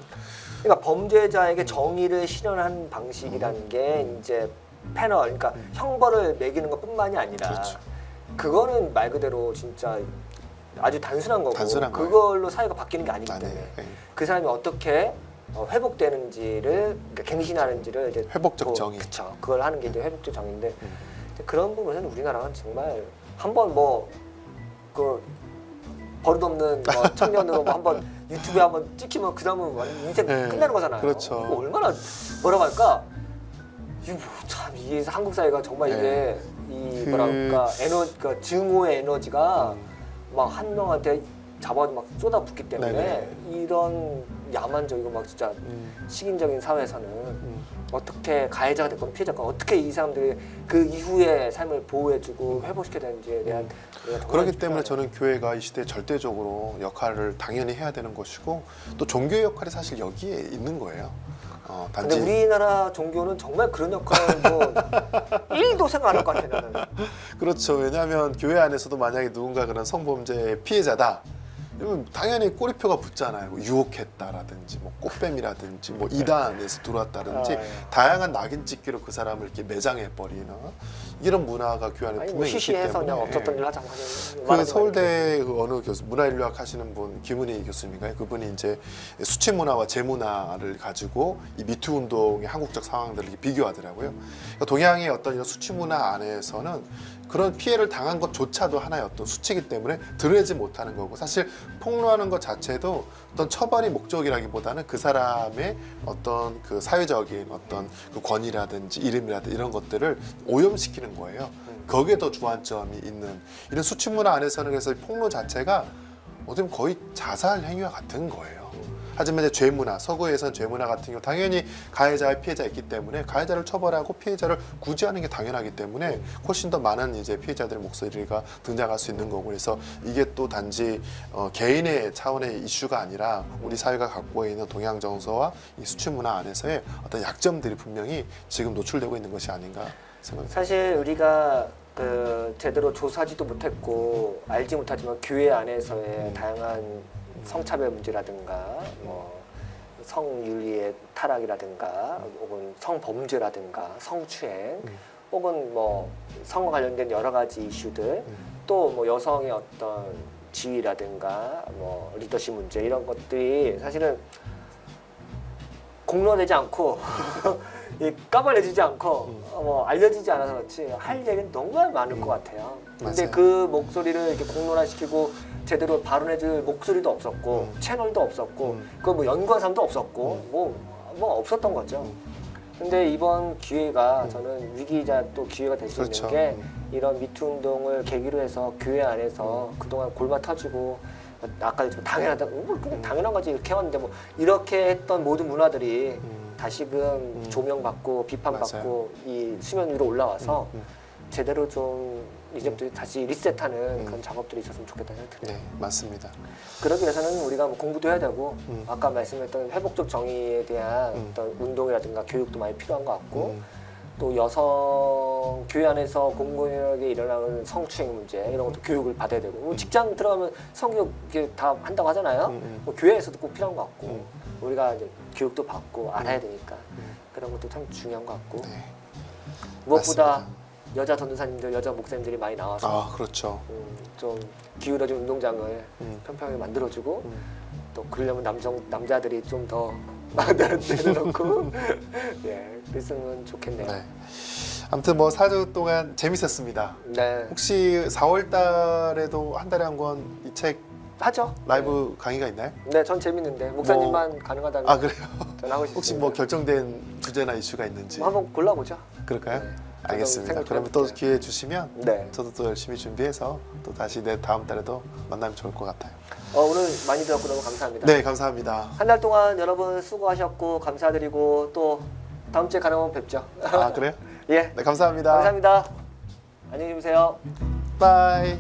그러니까 범죄자에게 정의를 실현한 방식이라는 게 이제 패널, 그러니까 형벌을 매기는 것뿐만이 아니라 그렇죠. 그거는 말 그대로 진짜 아주 단순한 거고 단순한 거예요. 그걸로 사회가 바뀌는 게 아니기 아니에요. 때문에 네. 그 사람이 어떻게 회복되는지를 그러니까 갱신하는지를 이제 회복적 정의. 그쵸. 그걸 하는 게 이제 회복적 정의인데 그런 부분에서는 우리나라가 정말 한번 뭐 그 버릇없는 뭐 청년으로 뭐 한번 유튜브에 한번 찍히면 그 다음은 완전 인생 네, 끝나는 거잖아요. 그렇죠. 이거 얼마나 뭐라고 할까? 이거 참 이게 한국 사회가 정말 네. 이게 이 뭐랄까 그러니까 증오의 에너지가 막 한 명한테 잡아도 막 쏟아붓기 때문에 네네. 이런 야만적이고 막 진짜 식인적인 사회에서는 어떻게 가해자가 됐건 피해자가 어떻게 이 사람들이 그 이후의 삶을 보호해주고 회복시켜야 되는지에 대한 그렇기 때문에 저는 교회가 이 시대에 절대적으로 역할을 당연히 해야 되는 것이고 또 종교의 역할이 사실 여기에 있는 거예요. 근데 단지 우리나라 종교는 정말 그런 역할을 뭐 1도 생각 안 할 것 같아요. 나는. 그렇죠. 왜냐하면 교회 안에서도 만약에 누군가 그런 성범죄의 피해자다. 이러면 당연히 꼬리표가 붙잖아요. 뭐 유혹했다라든지, 뭐 꽃뱀이라든지, 뭐 이단에서 들어왔다든지 아, 예. 다양한 낙인 찍기로 그 사람을 이렇게 매장해 버리는 이런 문화가 교회 안에 아니 뭐 분명히 있기 시시해서 그냥 때문에. 없었던 일 하자고 그 하는 서울대 그 어느 교수 문화인류학 하시는 분 김은희 교수님인가요? 그분이 이제 수치 문화와 재문화를 가지고 이 미투 운동의 한국적 상황들을 이렇게 비교하더라고요. 그러니까 동양의 어떤 이런 수치 문화 안에서는 그런 피해를 당한 것조차도 하나의 어떤 수치이기 때문에 드러내지 못하는 거고 사실 폭로하는 것 자체도 어떤 처벌이 목적이라기보다는 그 사람의 어떤 그 사회적인 어떤 그 권위라든지 이름이라든지 이런 것들을 오염시키는 거예요. 거기에 더 주안점이 있는 이런 수치 문화 안에서는 그래서 폭로 자체가 어떻게 보면 거의 자살 행위와 같은 거예요. 하지만 이제 죄문화, 서구에서는 죄문화 같은 경우 당연히 가해자와 피해자가 있기 때문에 가해자를 처벌하고 피해자를 구제하는 게 당연하기 때문에 훨씬 더 많은 이제 피해자들의 목소리가 등장할 수 있는 거고 그래서 이게 또 단지 개인의 차원의 이슈가 아니라 우리 사회가 갖고 있는 동양 정서와 이 수치 문화 안에서의 어떤 약점들이 분명히 지금 노출되고 있는 것이 아닌가 생각합니다. 사실 우리가 그 제대로 조사하지도 못했고 알지 못하지만 교회 안에서의 다양한 성차별 문제라든가 뭐 성윤리의 타락이라든가 혹은 성범죄라든가 성추행 혹은 뭐 성과 관련된 여러 가지 이슈들 또 뭐 여성의 어떤 지위라든가 뭐 리더십 문제 이런 것들이 사실은 공론되지 않고 까발려지지 않고 뭐 알려지지 않아서 그렇지 할 얘기는 정말 많을 것 같아요. 근데 맞아요. 그 목소리를 이렇게 공론화시키고 제대로 발언해줄 목소리도 없었고 채널도 없었고 그걸 뭐 연구한 사람도 없었고 뭐 없었던 거죠. 근데 이번 기회가 저는 위기이자 또 기회가 될 수 그렇죠. 있는 게 이런 미투 운동을 계기로 해서 교회 안에서 그동안 골마 터지고 아까 얘기했지만 당연하다 그냥 당연한 거지 이렇게 해왔는데 뭐 이렇게 했던 모든 문화들이 다시금 조명받고 비판받고 이 수면 위로 올라와서 제대로 좀 이제부터 다시 리셋하는 그런 작업들이 있었으면 좋겠다는 생각이 드네요. 네, 맞습니다. 그러기 위해서는 우리가 뭐 공부도 해야 되고 아까 말씀했던 회복적 정의에 대한 어떤 운동이라든가 교육도 많이 필요한 것 같고 또 교회 안에서 공공연하게 일어나는 성추행 문제 이런 것도 교육을 받아야 되고 뭐 직장 들어가면 성교육 이렇게 다 한다고 하잖아요. 뭐 교회에서도 꼭 필요한 것 같고 우리가 이제 교육도 받고 알아야 되니까 그런 것도 참 중요한 것 같고 네. 무엇보다 맞습니다. 여자 전도사님들, 여자 목사님들이 많이 나와서 아 그렇죠. 좀 기울어진 운동장을 평평하게 만들어주고 또 그러려면 남자들이 좀 더 내려놓고 예, 그랬으면 좋겠네요. 네. 아무튼 뭐 4주 동안 재밌었습니다. 네, 혹시 4월 달에도 한 달에 한 권 이 책 하죠. 라이브 강의가 있나요? 네, 전 재밌는데 목사님만 가능하다면 아 그래요? 전 하고 싶습니다. 혹시 뭐 결정된 주제나 이슈가 있는지 뭐 한번 골라보죠. 그럴까요? 네. 알겠습니다. 생각 그러면 또 해볼게요. 기회 주시면 네. 저도 또 열심히 준비해서 또 다시 내 다음 달에도 만나면 좋을 것 같아요. 오늘 많이 들었고 너무 감사합니다. 네, 감사합니다. 한 달 동안 여러분 수고하셨고 감사드리고 또 다음 주에 가능하면 뵙죠. 아 그래요? 예, 네, 감사합니다. 감사합니다. 안녕히 주무세요. 바이.